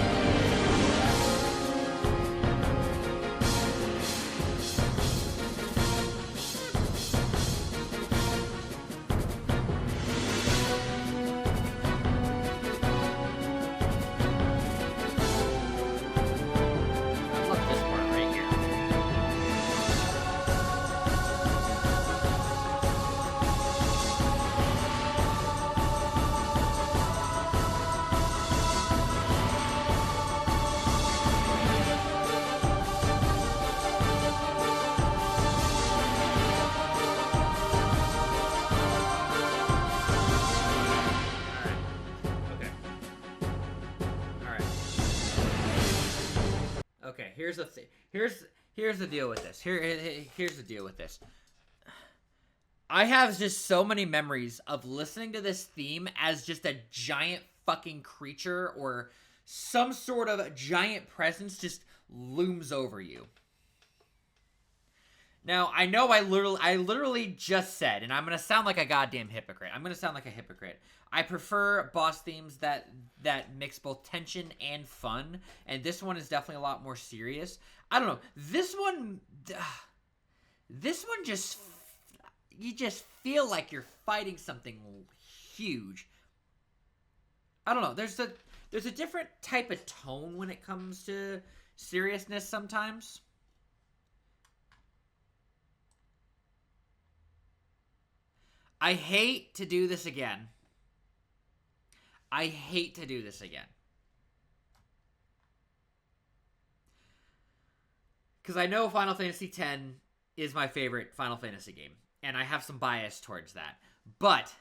I love this part right here. Okay, here's the deal with this. Here's the deal with this. I have just so many memories of listening to this theme as just a giant fucking creature or some sort of giant presence just looms over you. Now, I know I literally just said, and I'm going to sound like a goddamn hypocrite. I'm going to sound like a hypocrite. I prefer boss themes that mix both tension and fun, and this one is definitely a lot more serious. I don't know. This one just, you just feel like you're fighting something huge. I don't know. There's a different type of tone when it comes to seriousness sometimes. I hate to do this again. I hate to do this again. Because I know Final Fantasy X is my favorite Final Fantasy game. And I have some bias towards that. But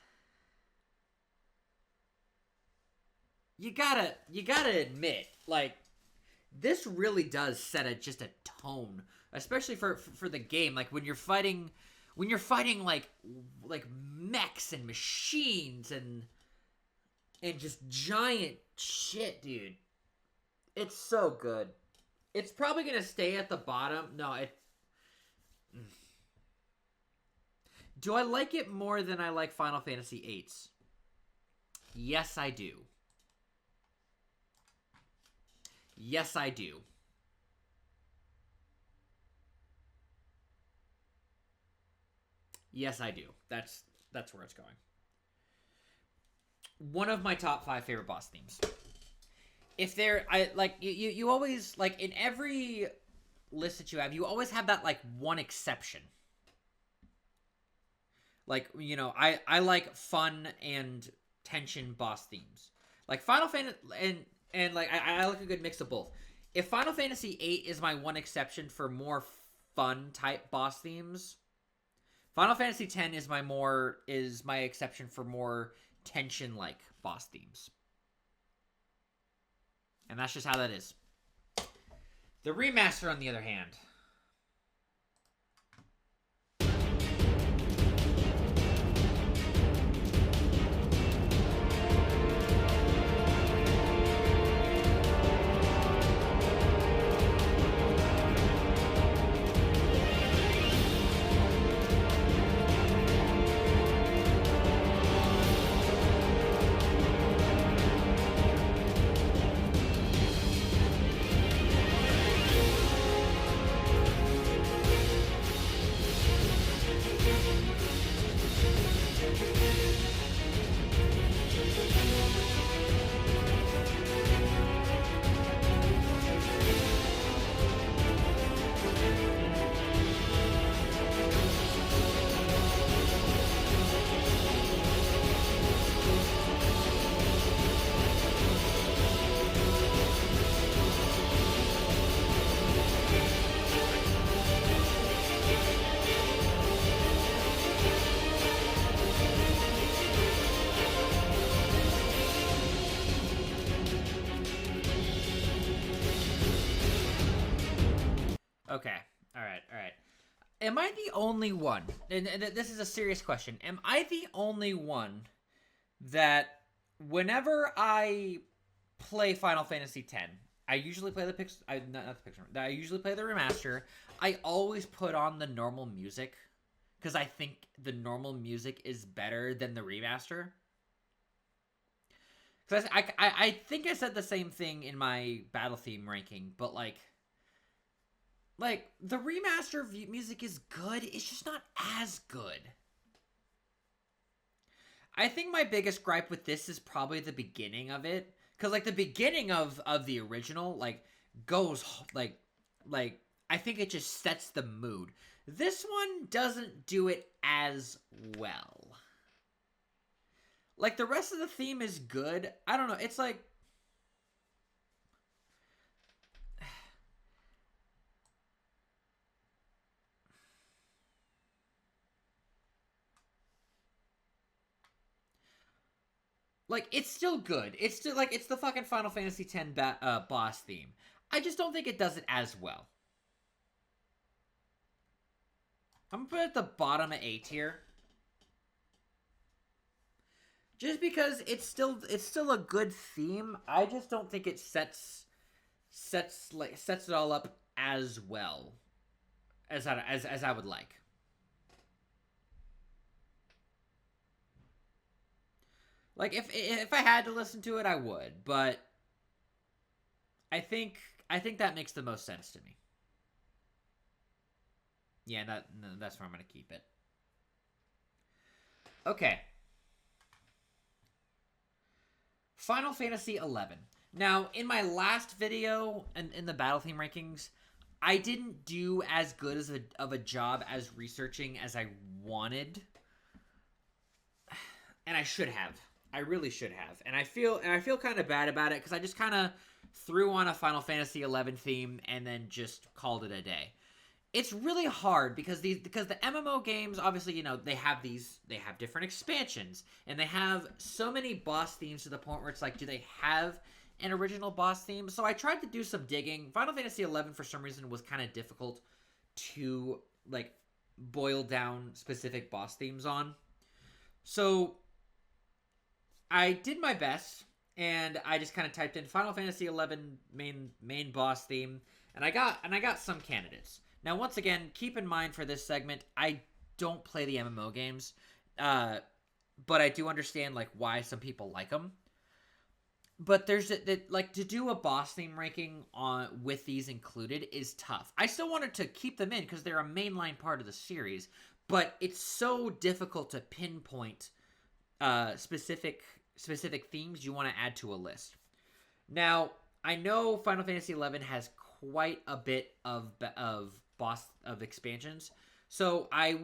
you gotta admit, like, this really does set just a tone. Especially for the game. Like, when you're fighting like mechs and machines and just giant shit, dude. It's so good. It's probably gonna stay at the bottom. No, do I like it more than I like Final Fantasy VIII's? Yes, I do. Yes, I do. Yes, I do. That's where it's going. One of my top 5 favorite boss themes. If you always, like, in every list that you always have that, like, one exception. Like, you know, I like fun and tension boss themes. Like Final Fantasy and like I like a good mix of both. If Final Fantasy VIII is my one exception for more fun type boss themes, Final Fantasy X is my exception for more tension like boss themes. And that's just how that is. The remaster, on the other hand. Okay. All right. Am I the only one? And this is a serious question. Am I the only one that whenever I play Final Fantasy X, I usually play the not the picture. I usually play the remaster. I always put on the normal music because I think the normal music is better than the remaster. Because I think I said the same thing in my battle theme ranking, but like the remaster music is good. It's just not as good. I think my biggest gripe with this is probably the beginning of it, because like the beginning of the original goes like I think it just sets the mood. This one doesn't do it as well. Like the rest of the theme is good. I don't know. It's like it's still good. It's still it's the fucking Final Fantasy X boss theme. I just don't think it does it as well. I'm gonna put it at the bottom of A tier. Just because it's still a good theme. I just don't think it sets it all up as well as I would like. Like if I had to listen to it, I would, but I think that makes the most sense to me. Yeah, that's where I'm gonna keep it. Okay. Final Fantasy XI. Now, in my last video and in the battle theme rankings, I didn't do as good of a job as researching as I wanted, and I should have. I really should have, and I feel kind of bad about it because I just kind of threw on a Final Fantasy XI theme and then just called it a day. It's really hard because the MMO games, obviously, they have different expansions and they have so many boss themes to the point where it's like, do they have an original boss theme? So I tried to do some digging. Final Fantasy XI for some reason was kind of difficult to boil down specific boss themes on. So I did my best, and I just kind of typed in Final Fantasy XI main boss theme, and I got some candidates. Now, once again, keep in mind for this segment, I don't play the MMO games, but I do understand why some people like them. But there's to do a boss theme ranking with these included is tough. I still wanted to keep them in because they're a mainline part of the series, but it's so difficult to pinpoint specific themes you want to add to a list. Now, I know Final Fantasy XI has quite a bit of expansions. So I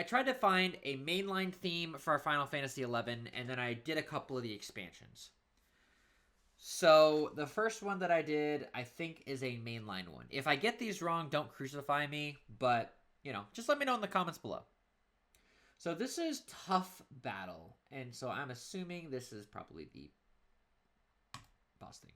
tried to find a mainline theme for Final Fantasy XI, and then I did a couple of the expansions. So the first one that I did, I think, is a mainline one. If I get these wrong, don't crucify me, but, just let me know in the comments below. So this is Tough Battle, and so I'm assuming this is probably the boss theme.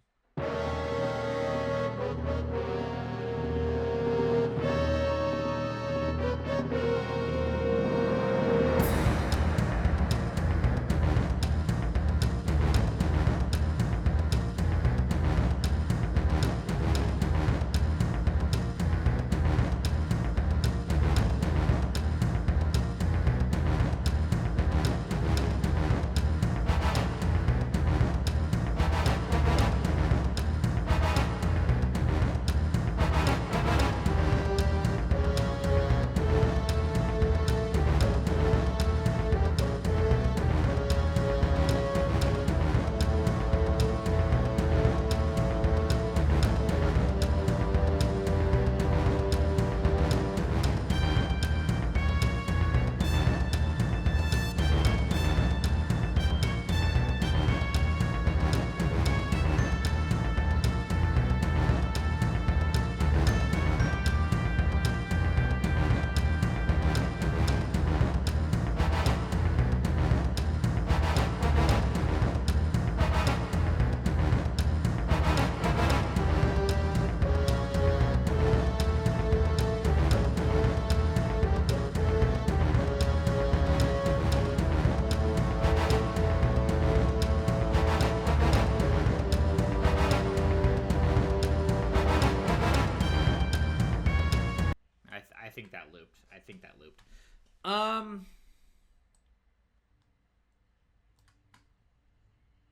Um,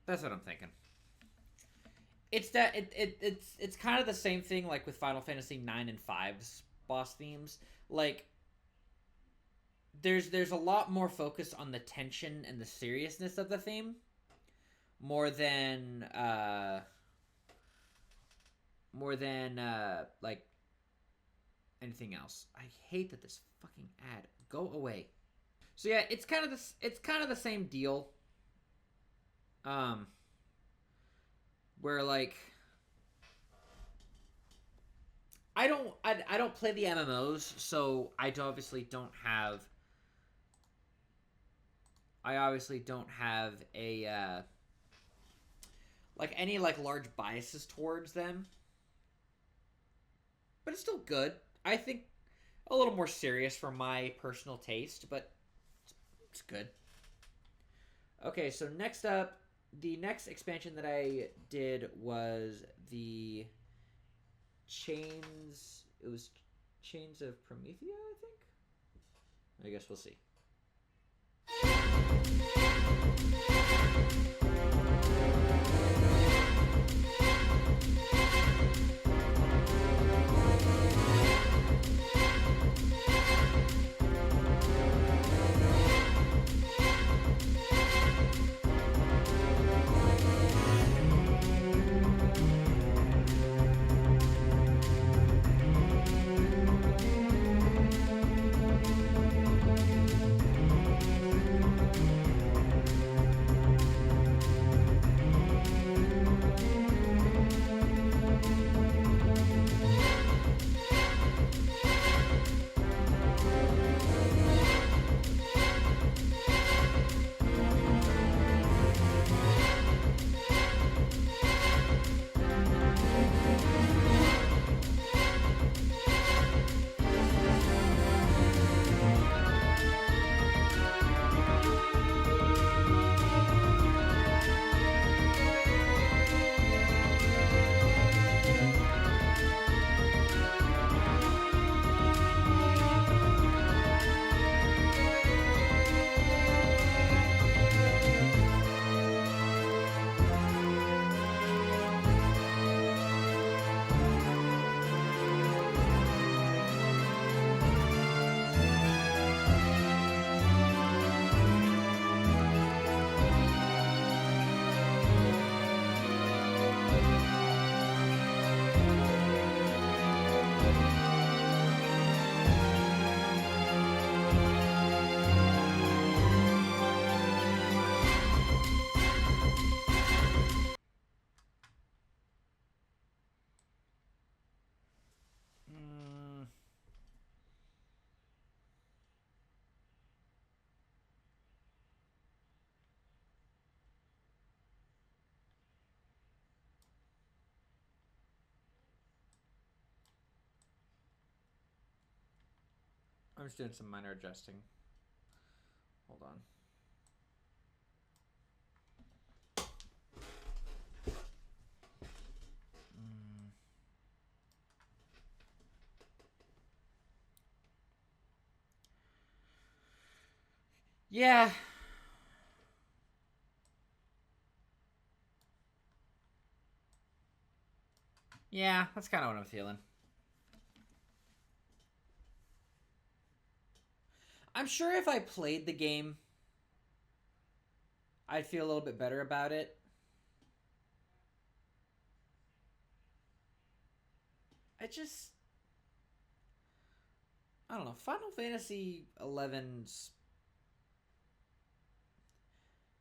that's what I'm thinking. It's that it's kind of the same thing like with Final Fantasy 9 and 5's boss themes. Like there's a lot more focus on the tension and the seriousness of the theme more than like anything else. I hate that this fucking ad. Go away. So yeah, it's kind of the same deal. Um where like I don't play the MMOs, so I obviously don't have a like any like large biases towards them. But it's still good. I think a little more serious for my personal taste, but it's good. Okay, so next up, the next expansion that I did was the Chains. It was Chains of Promethea, I think. I guess we'll see. I'm just doing some minor adjusting. Hold on. Yeah. Yeah, that's kind of what I'm feeling. I'm sure if I played the game, I'd feel a little bit better about it. I don't know. Final Fantasy XI's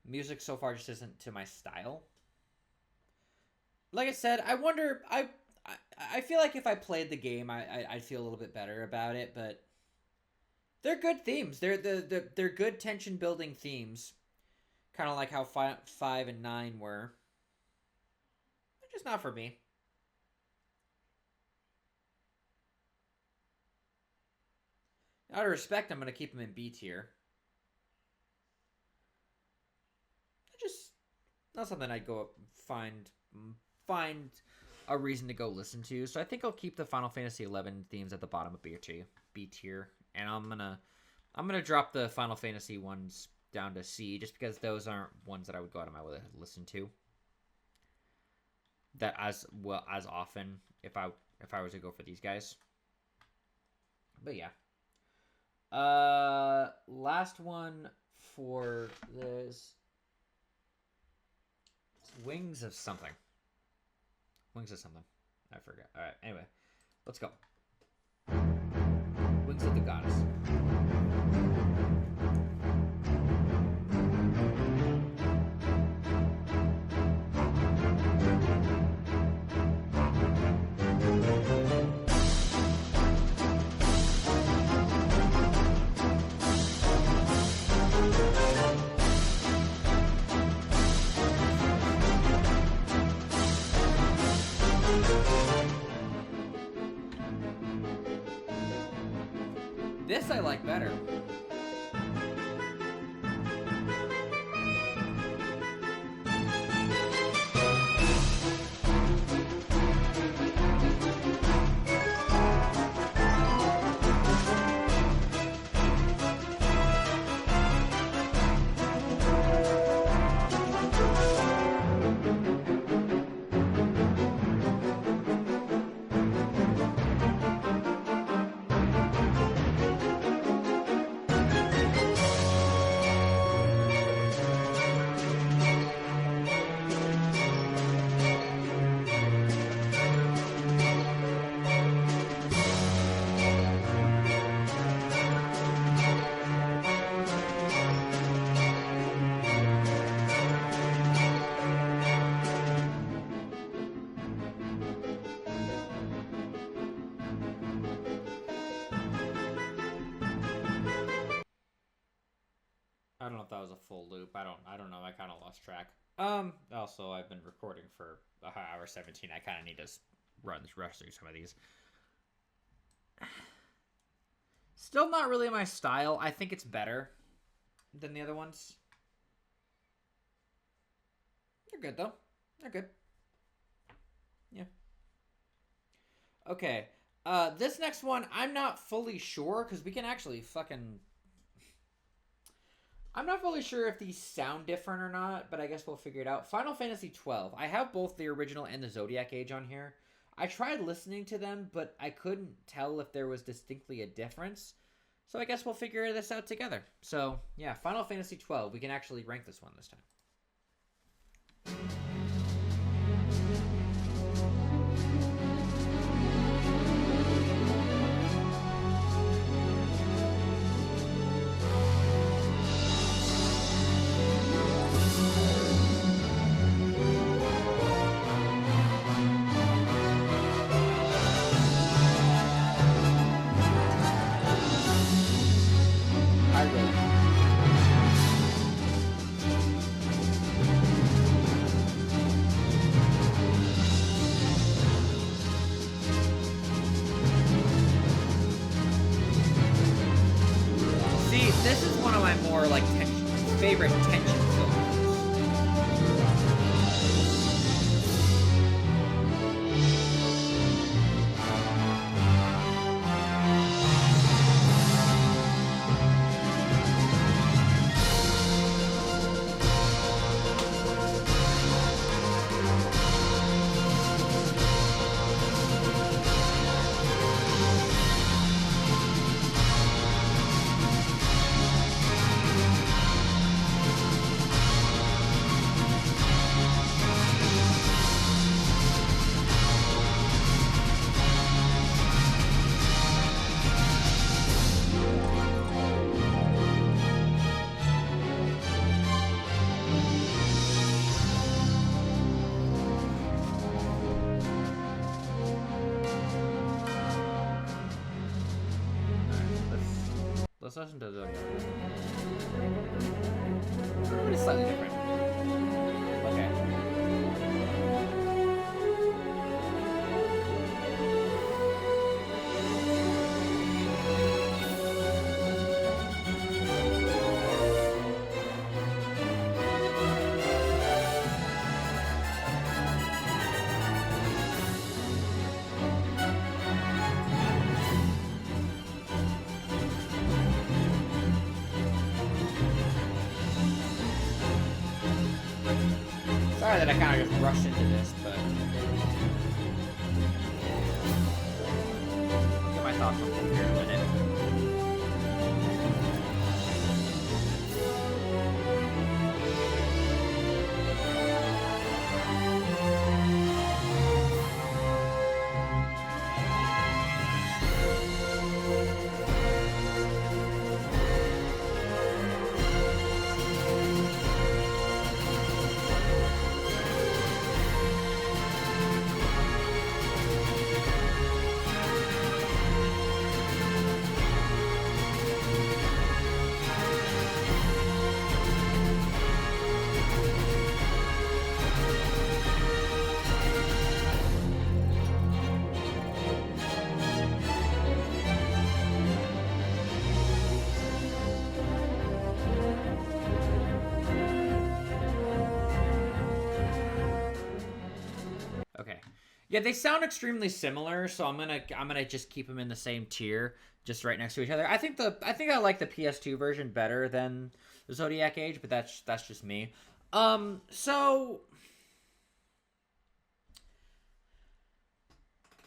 music so far just isn't to my style. Like I said, I wonder. I feel like if I played the game, I'd feel a little bit better about it. But they're good themes. They're good tension building themes, kind of like how 5 and 9 were. They're just not for me. Out of respect, I'm gonna keep them in B tier. Just not something I'd go find a reason to go listen to. So I think I'll keep the Final Fantasy 11 themes at the bottom of B tier, and I'm I'm gonna drop the Final Fantasy ones down to C, just because those aren't ones that I would go out of my way to listen to. That as often if I was to go for these guys. But yeah. Last one for this. Wings of something. Wings of something. I forgot. All right. Anyway, let's go. Wings of the Goddess. This I like better. I don't know if that was a full loop. I don't know. I kind of lost track. Also, I've been recording for hour 17. I kind of need to rush through some of these. Still not really my style. I think it's better than the other ones. They're good, though. They're good. Yeah. Okay. This next one, I'm not fully sure, because we can actually fucking... I'm not fully sure if these sound different or not, but I guess we'll figure it out. Final Fantasy XII. I have both the original and the Zodiac Age on here. I tried listening to them, but I couldn't tell if there was distinctly a difference. So I guess we'll figure this out together. So, yeah, Final Fantasy XII. We can actually rank this one this time. This is one of my more like favorite tension films. Let's listen to the... It's slightly different. Okay. sorry that I kind of just rushed into this, but I'll get my thoughts on it here in a minute. Okay. Yeah, they sound extremely similar, so I'm gonna just keep them in the same tier, just right next to each other. I think I like the PS2 version better than the Zodiac Age, but that's just me. So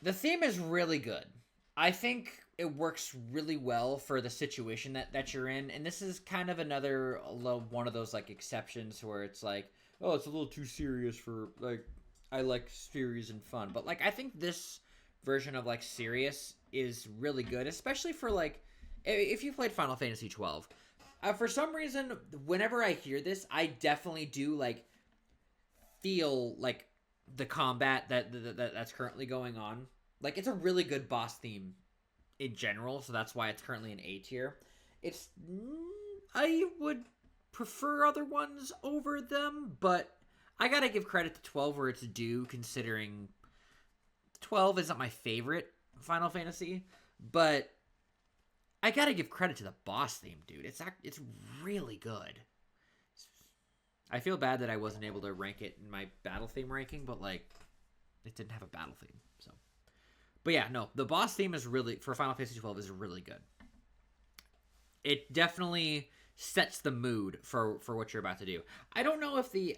the theme is really good. I think it works really well for the situation that you're in, and this is kind of another one of those like exceptions where it's like, oh, it's a little too serious for like. I like serious and fun, but like I think this version of like serious is really good, especially for like if you played Final Fantasy 12. For some reason, whenever I hear this, I definitely do like feel like the combat that's currently going on. Like it's a really good boss theme in general, so that's why it's currently an A tier. It's I would prefer other ones over them, but I gotta give credit to 12 where it's due, considering 12 isn't my favorite Final Fantasy, but I gotta give credit to the boss theme, dude. It's really good. I feel bad that I wasn't able to rank it in my battle theme ranking, but like it didn't have a battle theme, so. But yeah, no, the boss theme is really for Final Fantasy 12 is really good. It definitely sets the mood for what you're about to do. I don't know if the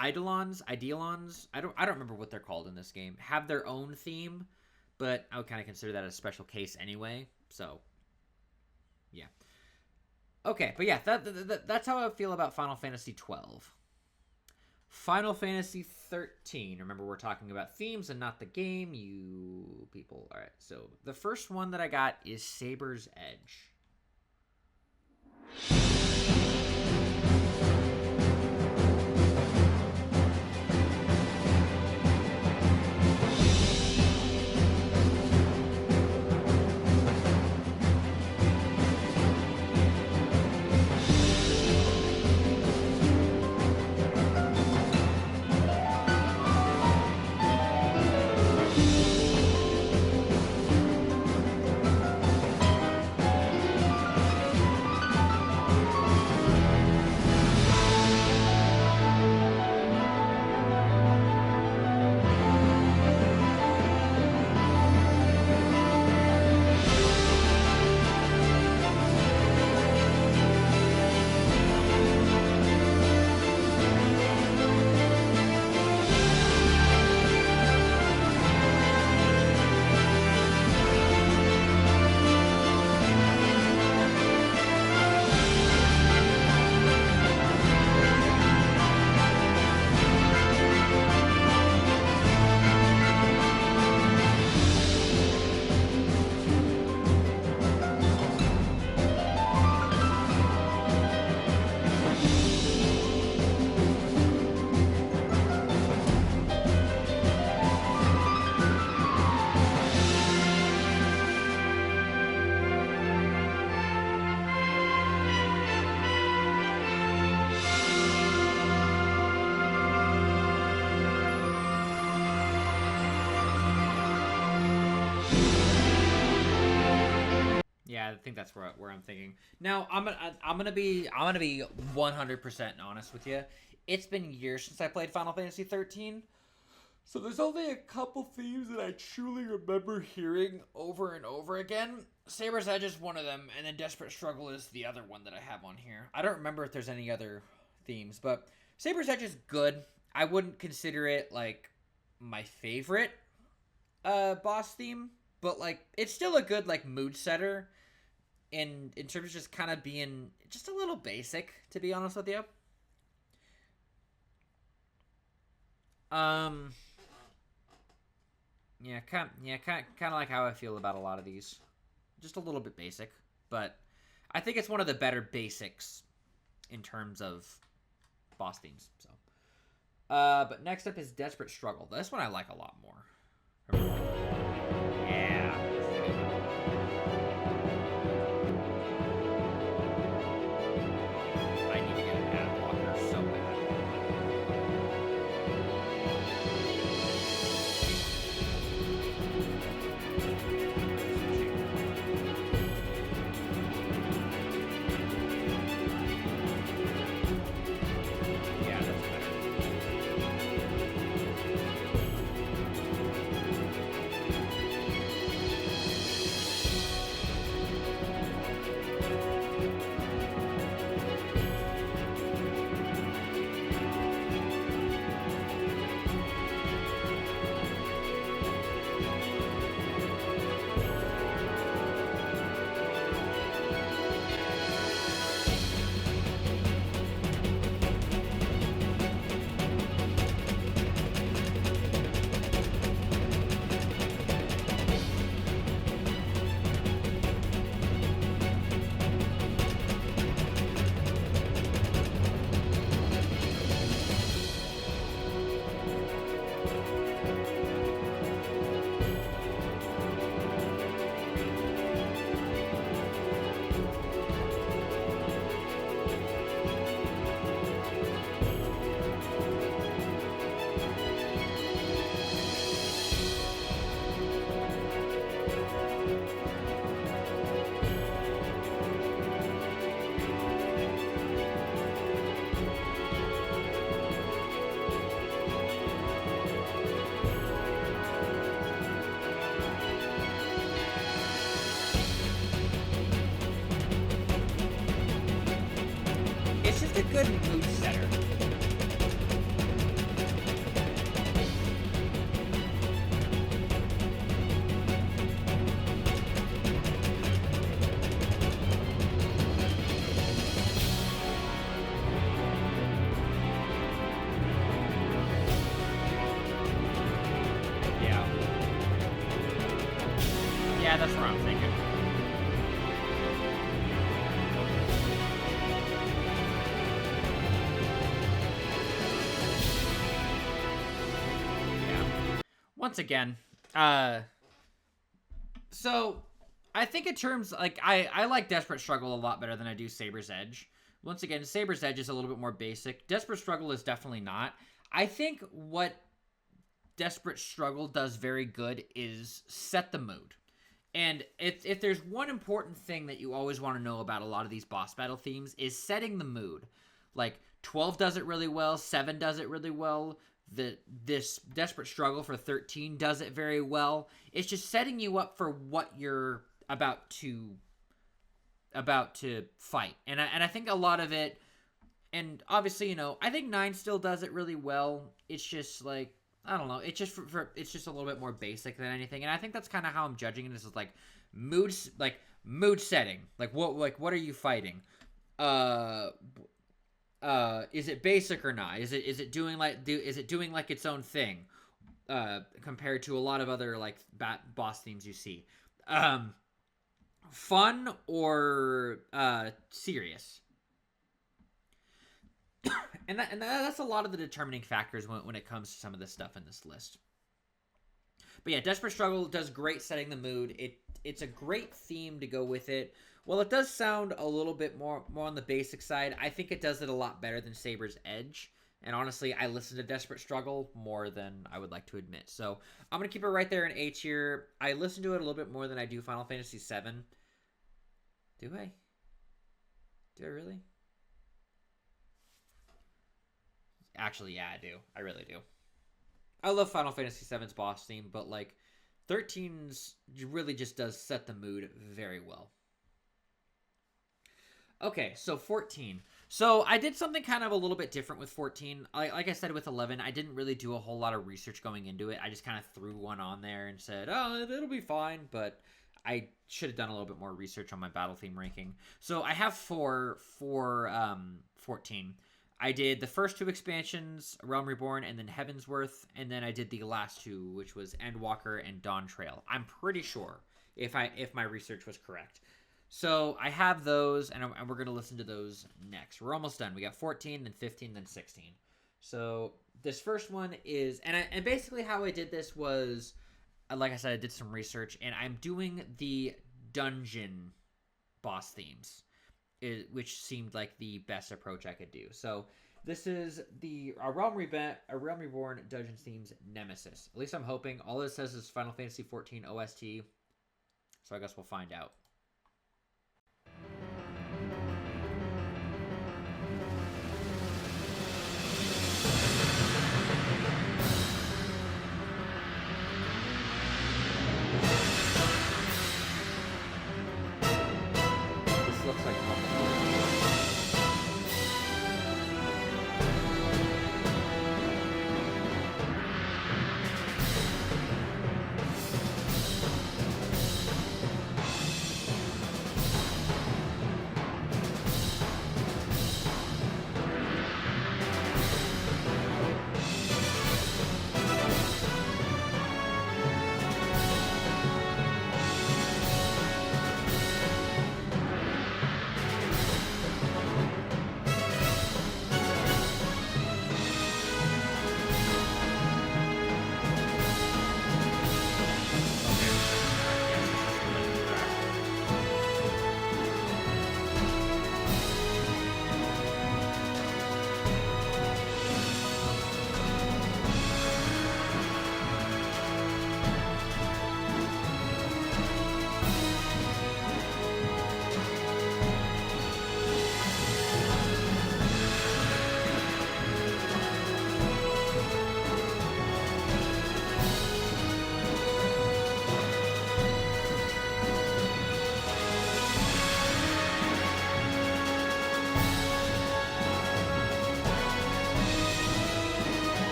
Eidolons, I don't remember what they're called in this game, have their own theme, but I would kind of consider that a special case anyway. So, yeah. Okay, but yeah, that's how I feel about Final Fantasy 12. Final Fantasy 13. Remember, we're talking about themes and not the game, you people. All right, so the first one that I got is Saber's Edge. Yeah, I think that's where I'm thinking. Now, I'm gonna be 100% honest with you. It's been years since I played Final Fantasy 13, so there's only a couple themes that I truly remember hearing over and over again. Saber's Edge is one of them, and then Desperate Struggle is the other one that I have on here. I don't remember if there's any other themes, but Saber's Edge is good. I wouldn't consider it like my favorite boss theme, but like it's still a good like mood setter in terms of just kind of being just a little basic, to be honest with you. Yeah, kind of like how I feel about a lot of these. Just a little bit basic, but I think it's one of the better basics in terms of boss themes. So, but next up is Desperate Struggle. This one I like a lot more. Yeah. I need to get an ad blocker so bad. Yeah, that's better. It's just a good mood setter. Yeah. Yeah, that's what I'm thinking. Once again, so I think in terms like I like Desperate Struggle a lot better than I do Saber's Edge. Once again, Saber's Edge is a little bit more basic. Desperate Struggle is definitely not. I think what Desperate Struggle does very good is set the mood. And if there's one important thing that you always want to know about a lot of these boss battle themes is setting the mood. Like 12 does it really well, 7 does it really well. This Desperate Struggle for 13 does it very well. It's just setting you up for what you're about to fight. And I think a lot of it, and obviously, you know, I think 9 still does it really well. It's just like, I don't know. It's just it's just a little bit more basic than anything. And I think that's kind of how I'm judging it. Is like mood setting. Like what are you fighting? Is it basic or not? Is it doing like its own thing compared to a lot of other like boss themes you see? Fun or serious? and that's a lot of the determining factors when it comes to some of this stuff in this list. But yeah, Desperate Struggle does great setting the mood. It's a great theme to go with it. Well, it does sound a little bit more on the basic side. I think it does it a lot better than Saber's Edge. And honestly, I listen to Desperate Struggle more than I would like to admit. So I'm going to keep it right there in A tier. I listen to it a little bit more than I do Final Fantasy VII. Do I? Do I really? Actually, yeah, I do. I really do. I love Final Fantasy VII's boss theme, but like 13's really just does set the mood very well. Okay, so 14. So I did something kind of a little bit different with 14. Like I said with 11, I didn't really do a whole lot of research going into it. I just kind of threw one on there and said, oh, it'll be fine. But I should have done a little bit more research on my battle theme ranking. So I have four for 14. I did the first 2 expansions, Realm Reborn and then Heavensworth, and then I did the last 2, which was Endwalker and Dawn Trail. I'm pretty sure if my research was correct. So I have those, and we're going to listen to those next. We're almost done. We got 14, then 15, then 16. So this first one is, and basically how I did this was, like I said, I did some research, and I'm doing the dungeon boss themes, which seemed like the best approach I could do. So this is a Realm Reborn Dungeons themes Nemesis. At least I'm hoping. All it says is Final Fantasy XIV OST, so I guess we'll find out. Looks like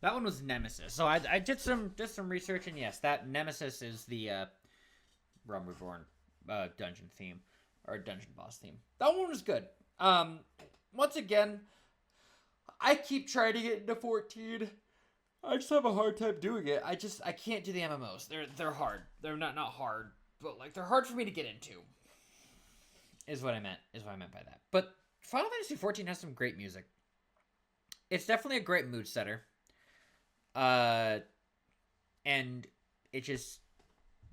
that one was Nemesis. So I did some research, and yes, that Nemesis is the Realm Reborn dungeon theme, or dungeon boss theme. That one was good. Once again, I keep trying to get into 14. I just have a hard time doing it. I can't do the MMOs. They're hard. They're not hard, but like they're hard for me to get into. Is what I meant by that. But Final Fantasy 14 has some great music. It's definitely a great mood setter. And it just,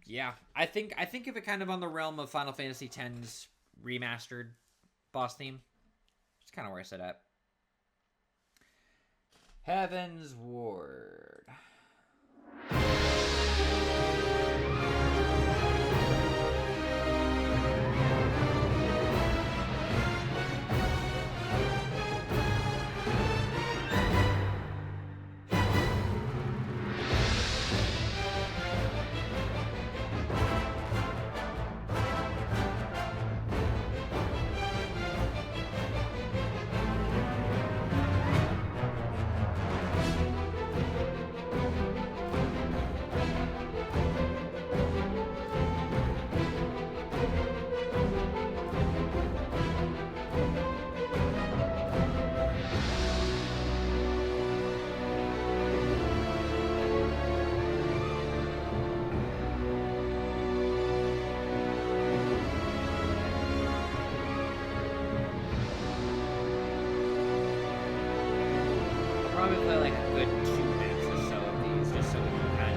yeah, I think of it kind of on the realm of Final Fantasy X's remastered boss theme. It's kind of where I set up. Heaven's Ward. Probably play like a good 2 minutes or so of these, just so we can kind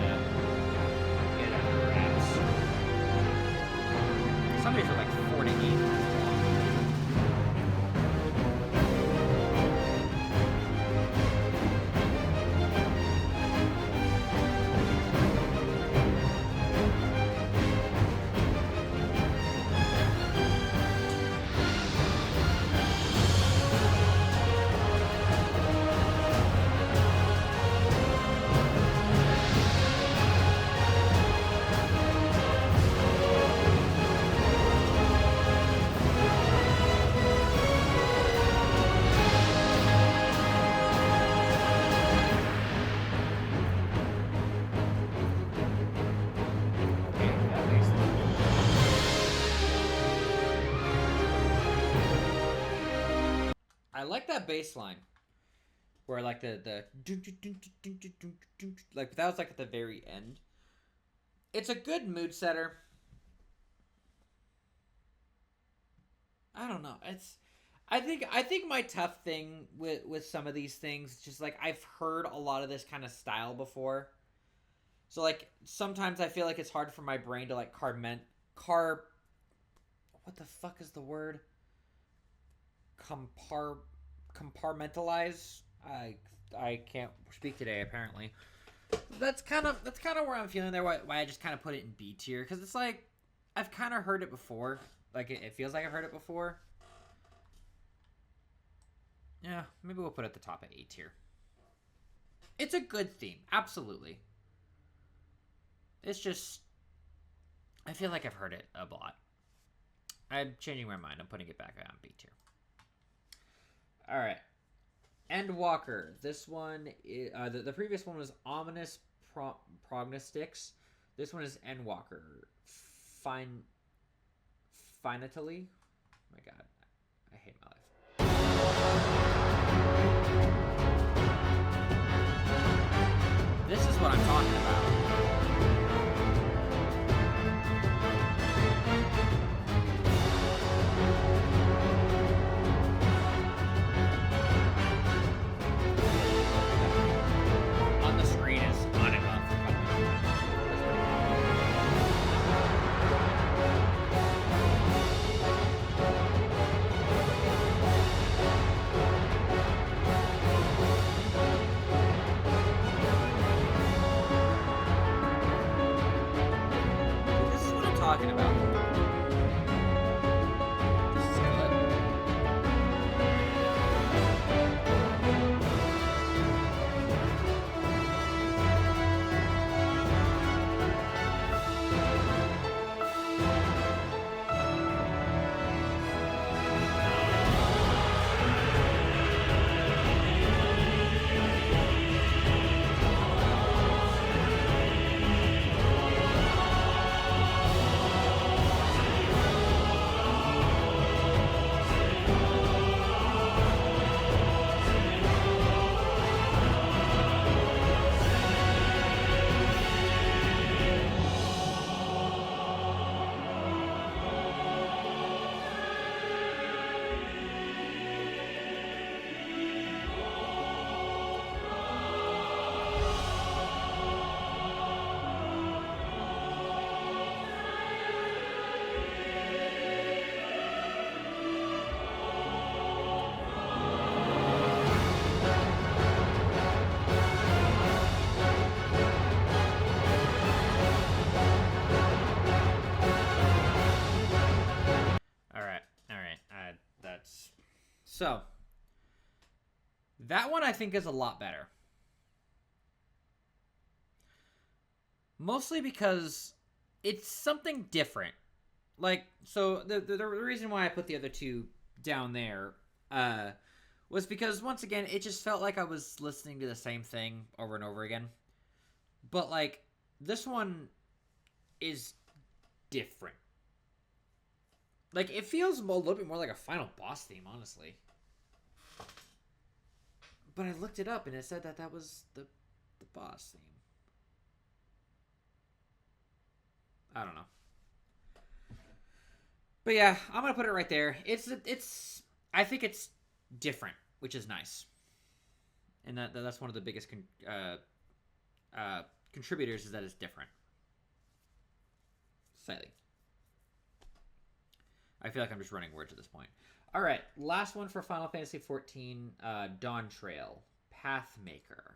I like that bass line. Where like the like that was like at the very end. It's a good mood setter. I don't know. I think my tough thing with some of these things, just like I've heard a lot of this kind of style before. So like sometimes I feel like it's hard for my brain to like what the fuck is the word? Compartmentalize. I can't speak today apparently. That's kind of where I'm feeling there. Why I just kind of put it in B tier, because it's like I've kind of heard it before. Like it feels like I've heard it before. Yeah, maybe we'll put it at the top of A tier. It's a good theme, absolutely. It's just I feel like I've heard it a lot. I'm changing my mind. I'm putting it back on B tier. All right. Endwalker. This one is the previous one was Ominous Prognostics. This one is Endwalker. Finitally. Oh my god, I hate my life. This is what I'm talking about. On the screen is on and off. This is what I'm talking about. This is good. So, that one I think is a lot better. Mostly because it's something different. Like, so the reason why I put the other two down there was because, once again, it just felt like I was listening to the same thing over and over again. But, like, this one is different. Like, it feels a little bit more like a final boss theme, honestly. But I looked it up, and it said that that was the boss theme. I don't know. But yeah, I'm going to put it right there. I think it's different, which is nice. And that's one of the biggest contributors, is that it's different. Slightly. I feel like I'm just running words at this point. All right, last one for Final Fantasy XIV, Dawn Trail, Pathmaker.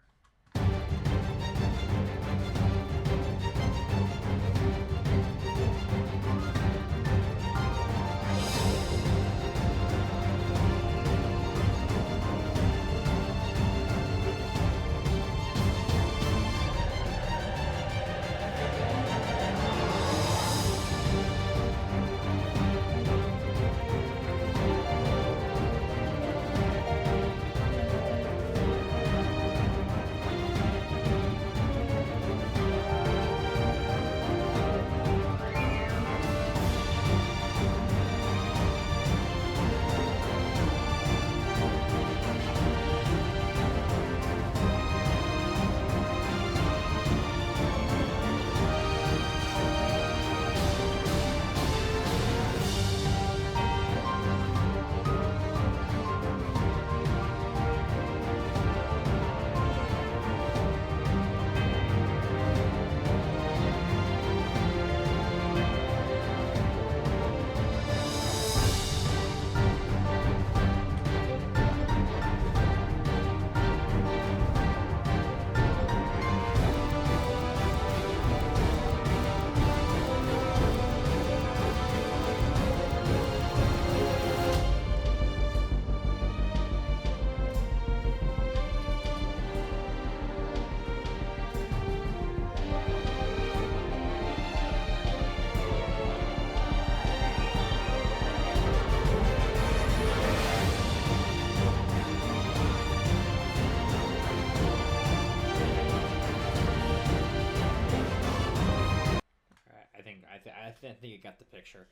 picture.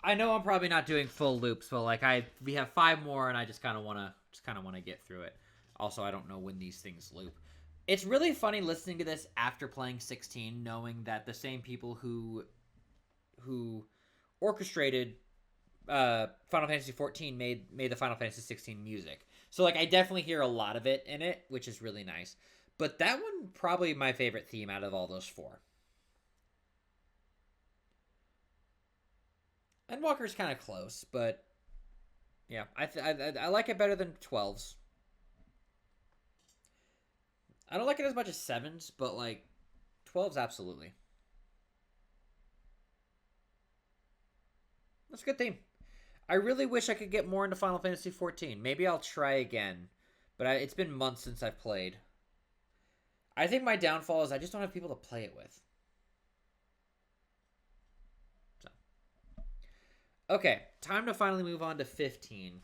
I know I'm probably not doing full loops, but like we have 5 more, and I just kind of want to get through it. Also, I don't know when these things loop. It's really funny listening to this after playing 16, knowing that the same people who orchestrated Final Fantasy 14 made the Final Fantasy 16 music. So like I definitely hear a lot of it in it, which is really nice. But that one probably my favorite theme out of all those 4. Endwalker's kind of close, but yeah, I like it better than 12's. I don't like it as much as 7's, but like 12's absolutely. That's a good theme. I really wish I could get more into Final Fantasy 14. Maybe I'll try again, but it's been months since I've played. I think my downfall is I just don't have people to play it with. Okay, time to finally move on to 15.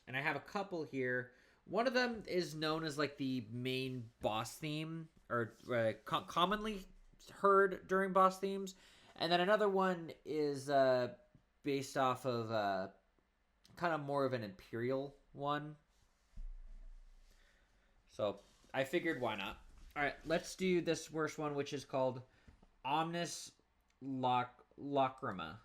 And I have a couple here. One of them is known as like the main boss theme, or commonly heard during boss themes. And then another one is based off of kind of more of an Imperial one. So I figured why not. All right, let's do this worst one, which is called Omnis Lacrima.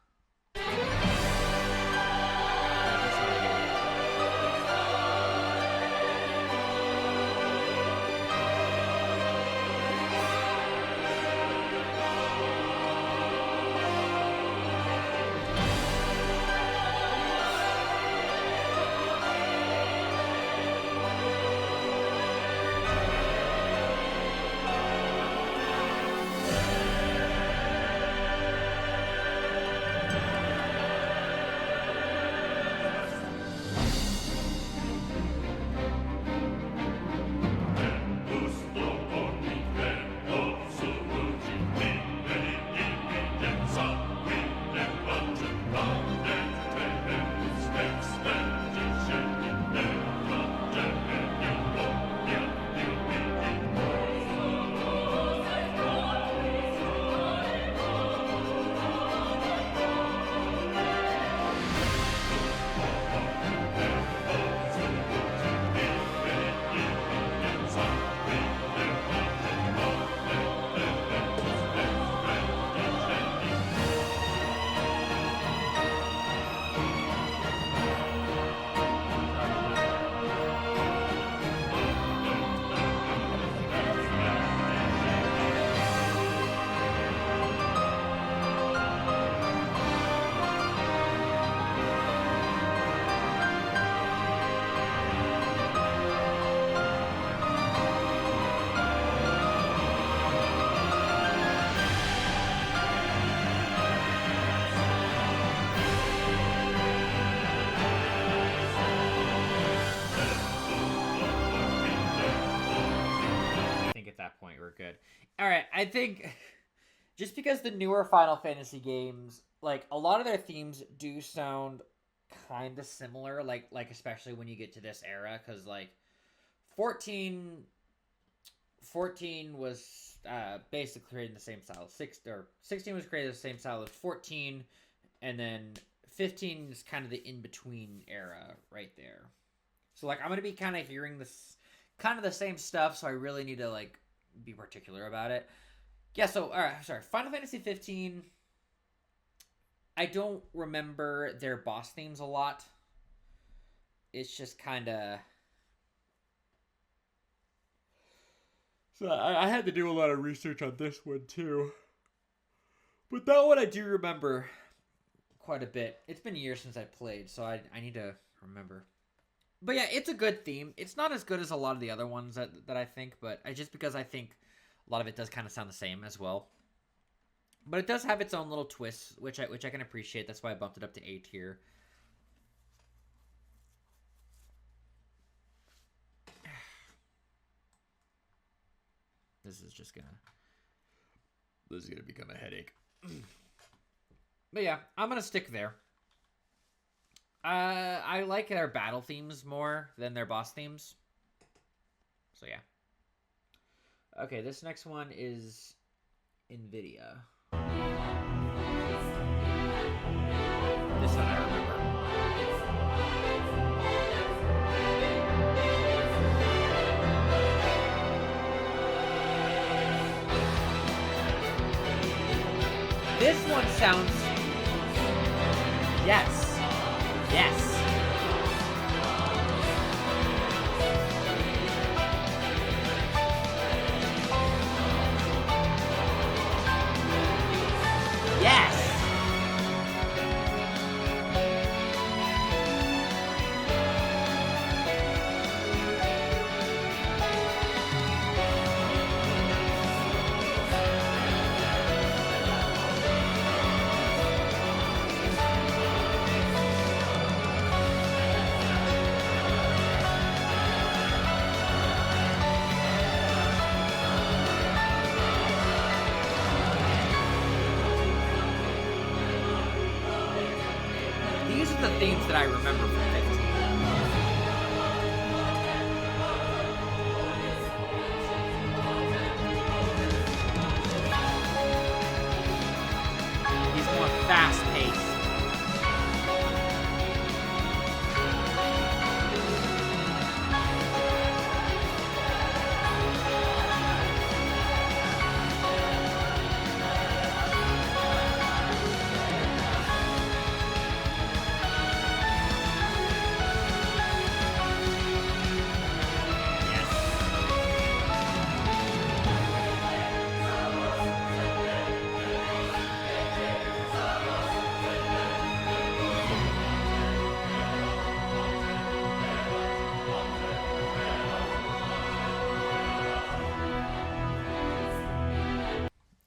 Good. All right, I think just because the newer Final Fantasy games, like a lot of their themes do sound kind of similar, like especially when you get to this era, because like 14 was basically created in the same style. 16 was created in the same style as 14, and then 15 is kind of the in between era right there. So like I'm gonna be kind of hearing this kind of the same stuff, so I really need to like be particular about it. Yeah, so alright, sorry. Final Fantasy 15. I don't remember their boss themes a lot. It's just kind of. So I had to do a lot of research on this one too. But that one I do remember quite a bit. It's been years since I played, so I need to remember. But yeah, it's a good theme. It's not as good as a lot of the other ones that I think, but just because I think a lot of it does kind of sound the same as well. But it does have its own little twists, which I can appreciate. That's why I bumped it up to A tier. This is gonna become a headache. But yeah, I'm gonna stick there. I like their battle themes more than their boss themes. So yeah. Okay, this next one is NVIDIA. This one sounds... Yes. Yes. Yes. These are the themes that I remember from 15. He's more fast-paced.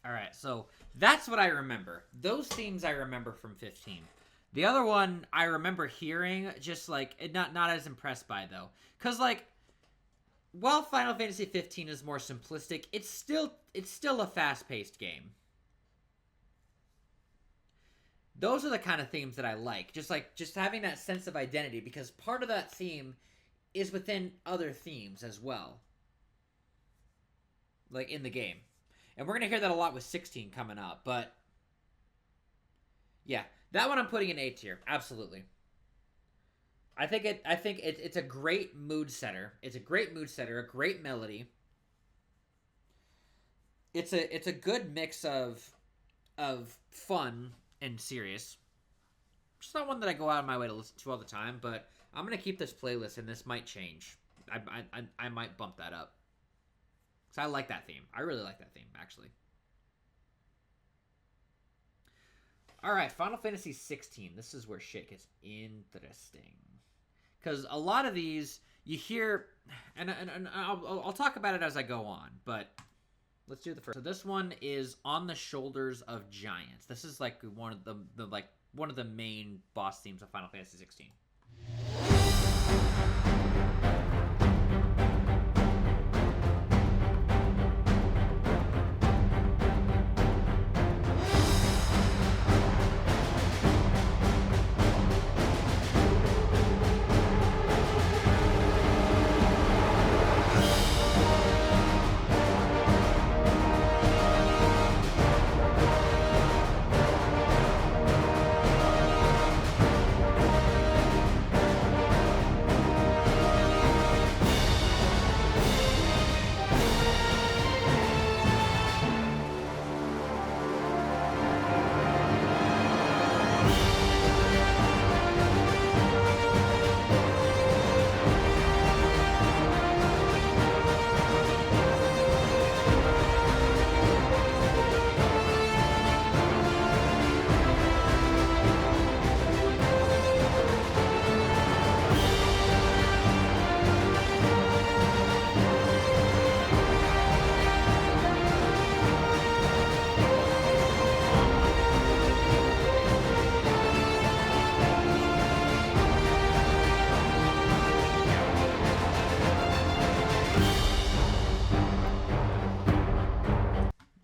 Alright, so that's what I remember. Those themes I remember from 15. The other one I remember hearing, just like, not as impressed by, though. Because, like, while Final Fantasy 15 is more simplistic, it's still a fast-paced game. Those are the kind of themes that I like. Just having that sense of identity, because part of that theme is within other themes as well. Like, in the game. And we're going to hear that a lot with 16 coming up, but... yeah, that one I'm putting in A tier. Absolutely. I think it's a great mood setter. It's a great mood setter, a great melody. It's a good mix of fun and serious. It's not one that I go out of my way to listen to all the time, but I'm going to keep this playlist, and this might change. I might bump that up. So I like that theme. I really like that theme, actually. Alright, Final Fantasy 16. This is where shit gets interesting. Because a lot of these, you hear... And I'll talk about it as I go on, but... let's do the first. So this one is On the Shoulders of Giants. This is like one of the main boss themes of Final Fantasy 16.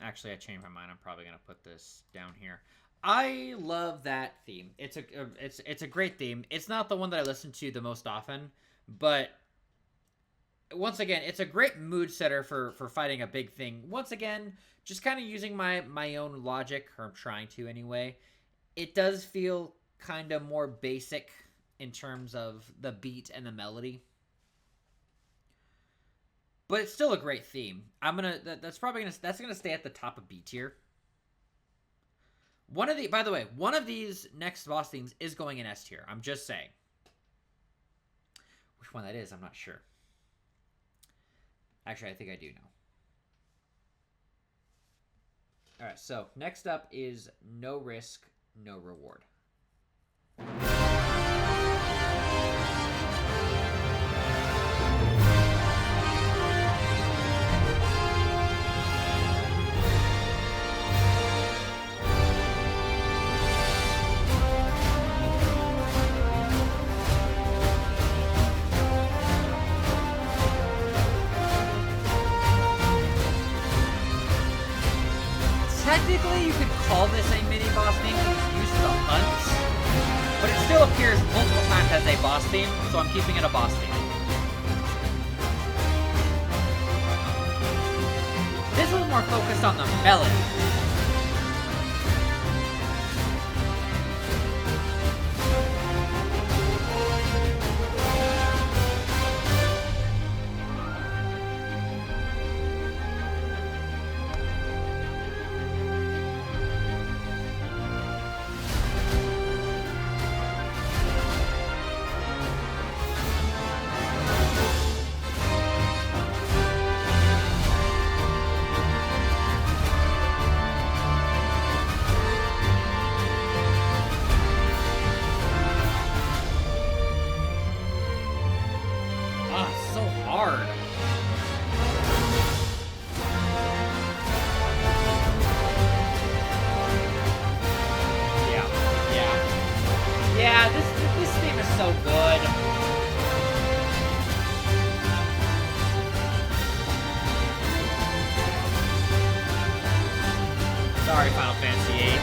Actually, I changed my mind. I'm probably going to put this down here. I love that theme. It's a great theme. It's not the one that I listen to the most often, but once again, it's a great mood setter for fighting a big thing. Once again, just kind of using my own logic, or I'm trying to anyway. It does feel kind of more basic in terms of the beat and the melody. But it's still a great theme. That's gonna stay at the top of B tier. By the way, one of these next boss themes is going in S tier. I'm just saying. Which one that is, I'm not sure. Actually, I think I do know. Alright, so next up is No Risk, No Reward. Technically, you could call this a mini-boss theme because it's used to the hunts, but it still appears multiple times as a boss theme, so I'm keeping it a boss theme. This was more focused on the melody. Yeah, this theme is so good. Sorry, Final Fantasy VIII.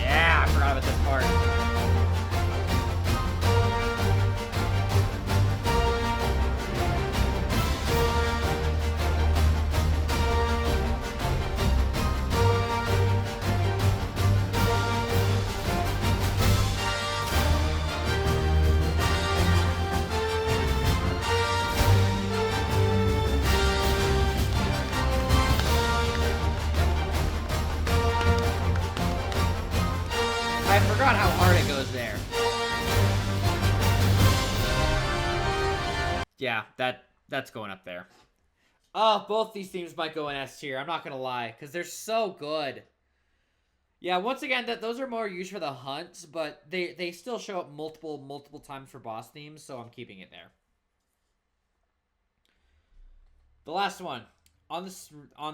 Yeah, I forgot about this part. I forgot how hard it goes there. Yeah, that's going up there. Oh, both these themes might go in S tier. I'm not gonna lie, because they're so good. Yeah, once again, those are more used for the hunts, but they still show up multiple times for boss themes, so I'm keeping it there. The last one on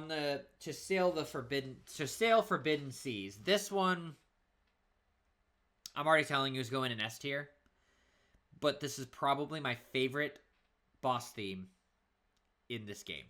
the to sail forbidden seas. This one, I'm already telling you, is going in S tier, but this is probably my favorite boss theme in this game.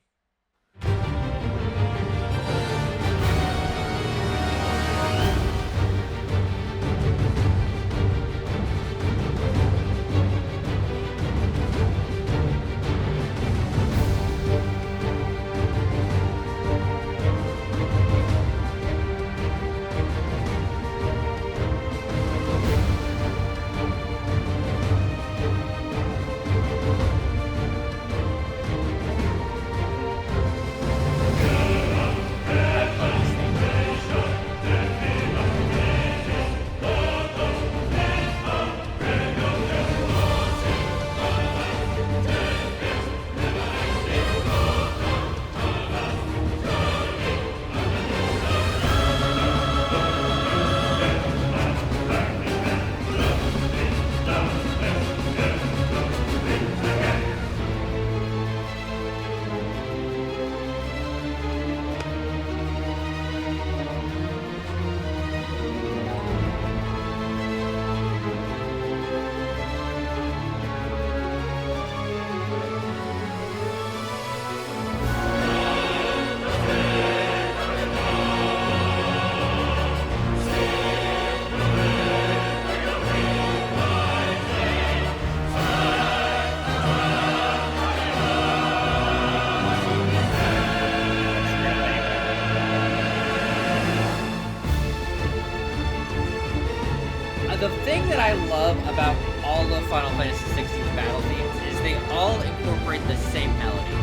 The thing that I love about all the Final Fantasy 16 battle themes is they all incorporate the same melody.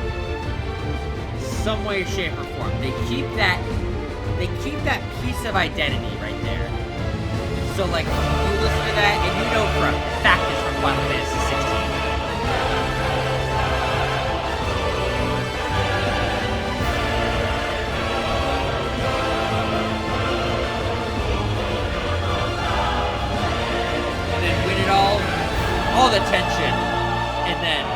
Some way, shape, or form. They keep keep that piece of identity right there. So, like, you listen to that, and you know for a fact it's from Final Fantasy 16. And then win it all the tension, and then...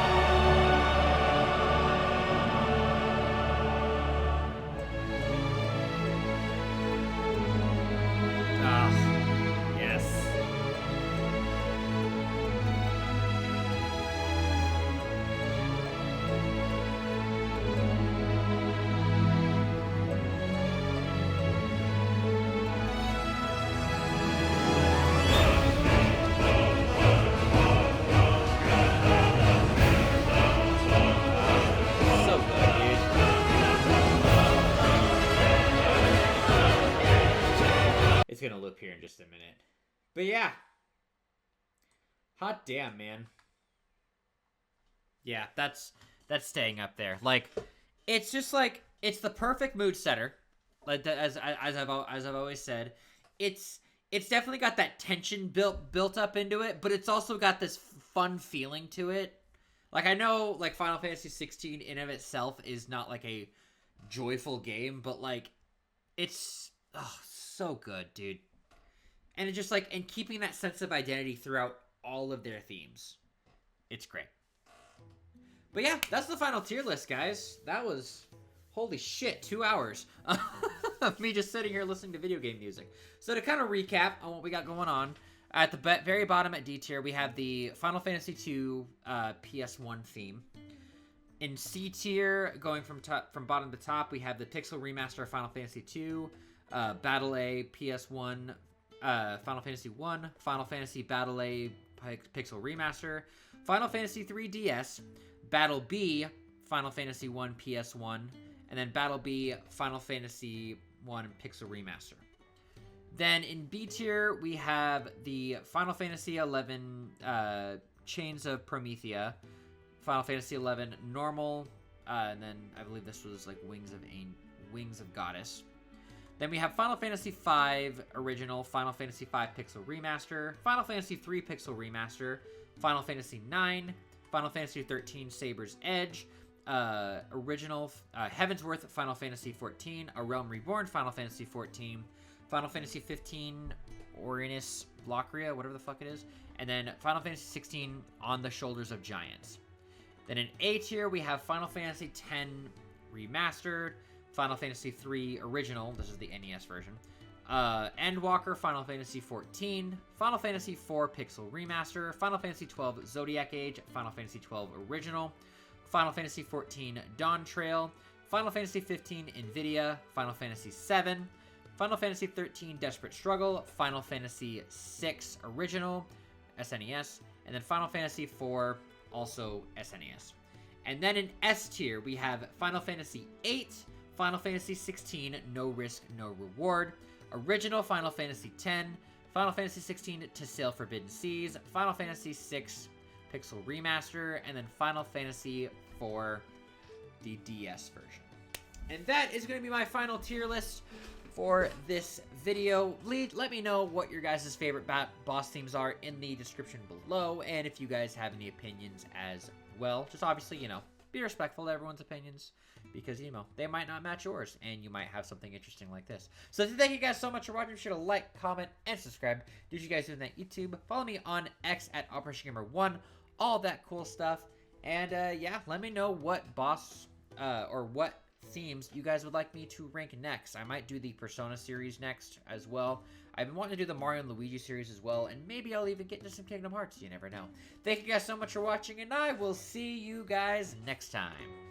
It's gonna loop here in just a minute. But yeah. Hot damn, man. Yeah, that's staying up there. Like, it's just like, it's the perfect mood setter. Like, as I've always said, it's definitely got that tension built up into it, but it's also got this fun feeling to it. Like, I know, like, Final Fantasy 16 in of itself is not like a joyful game, but like, it's so good, dude. And it's just like, and keeping that sense of identity throughout all of their themes. It's great. But yeah, that's the final tier list, guys. That was, holy shit, 2 hours of me just sitting here listening to video game music. So to kind of recap on what we got going on, at the very bottom at D tier, we have the Final Fantasy II PS1 theme. In C tier, going from bottom to top, we have the Pixel Remaster of Final Fantasy II, Battle A PS1, Final Fantasy 1, Final Fantasy Battle A Pixel Remaster, Final Fantasy 3 DS, Battle B Final Fantasy 1 PS1, and then Battle B Final Fantasy 1 Pixel Remaster. Then in B tier, we have the Final Fantasy 11 Chains of Promethea, Final Fantasy 11 Normal, and then I believe this was like Wings of Goddess. Then we have Final Fantasy V Original, Final Fantasy V Pixel Remaster, Final Fantasy III Pixel Remaster, Final Fantasy IX, Final Fantasy XIII Saber's Edge, Original Heavensworth Final Fantasy XIV, A Realm Reborn Final Fantasy XIV, Final Fantasy XV Orinus Lockria, whatever the fuck it is, and then Final Fantasy XVI On the Shoulders of Giants. Then in A tier, we have Final Fantasy X Remastered, Final Fantasy III Original, this is the NES version, Endwalker Final Fantasy XIV, Final Fantasy IV Pixel Remaster, Final Fantasy XII Zodiac Age, Final Fantasy XII Original, Final Fantasy XIV Dawn Trail, Final Fantasy XV Invidia, Final Fantasy VII, Final Fantasy XIII Desperate Struggle, Final Fantasy VI Original, SNES, and then Final Fantasy IV, also SNES. And then in S tier, we have Final Fantasy VIII, Final Fantasy XVI No Risk, No Reward, Original Final Fantasy X, Final Fantasy XVI To Sail Forbidden Seas, Final Fantasy VI Pixel Remaster, and then Final Fantasy IV, the DS version. And that is going to be my final tier list for this video. Let me know what your guys' favorite boss themes are in the description below, and if you guys have any opinions as well. Just obviously, you know, be respectful to everyone's opinions, because, you know, they might not match yours, and you might have something interesting like this. So thank you guys so much for watching. Be sure to like, comment, and subscribe. Did you guys doing that YouTube? Follow me on X at OperationGamer1, all that cool stuff. And, yeah, let me know what boss, or what themes you guys would like me to rank next. I might do the Persona series next as well. I've been wanting to do the Mario and Luigi series as well, and maybe I'll even get into some Kingdom Hearts. You never know. Thank you guys so much for watching, and I will see you guys next time.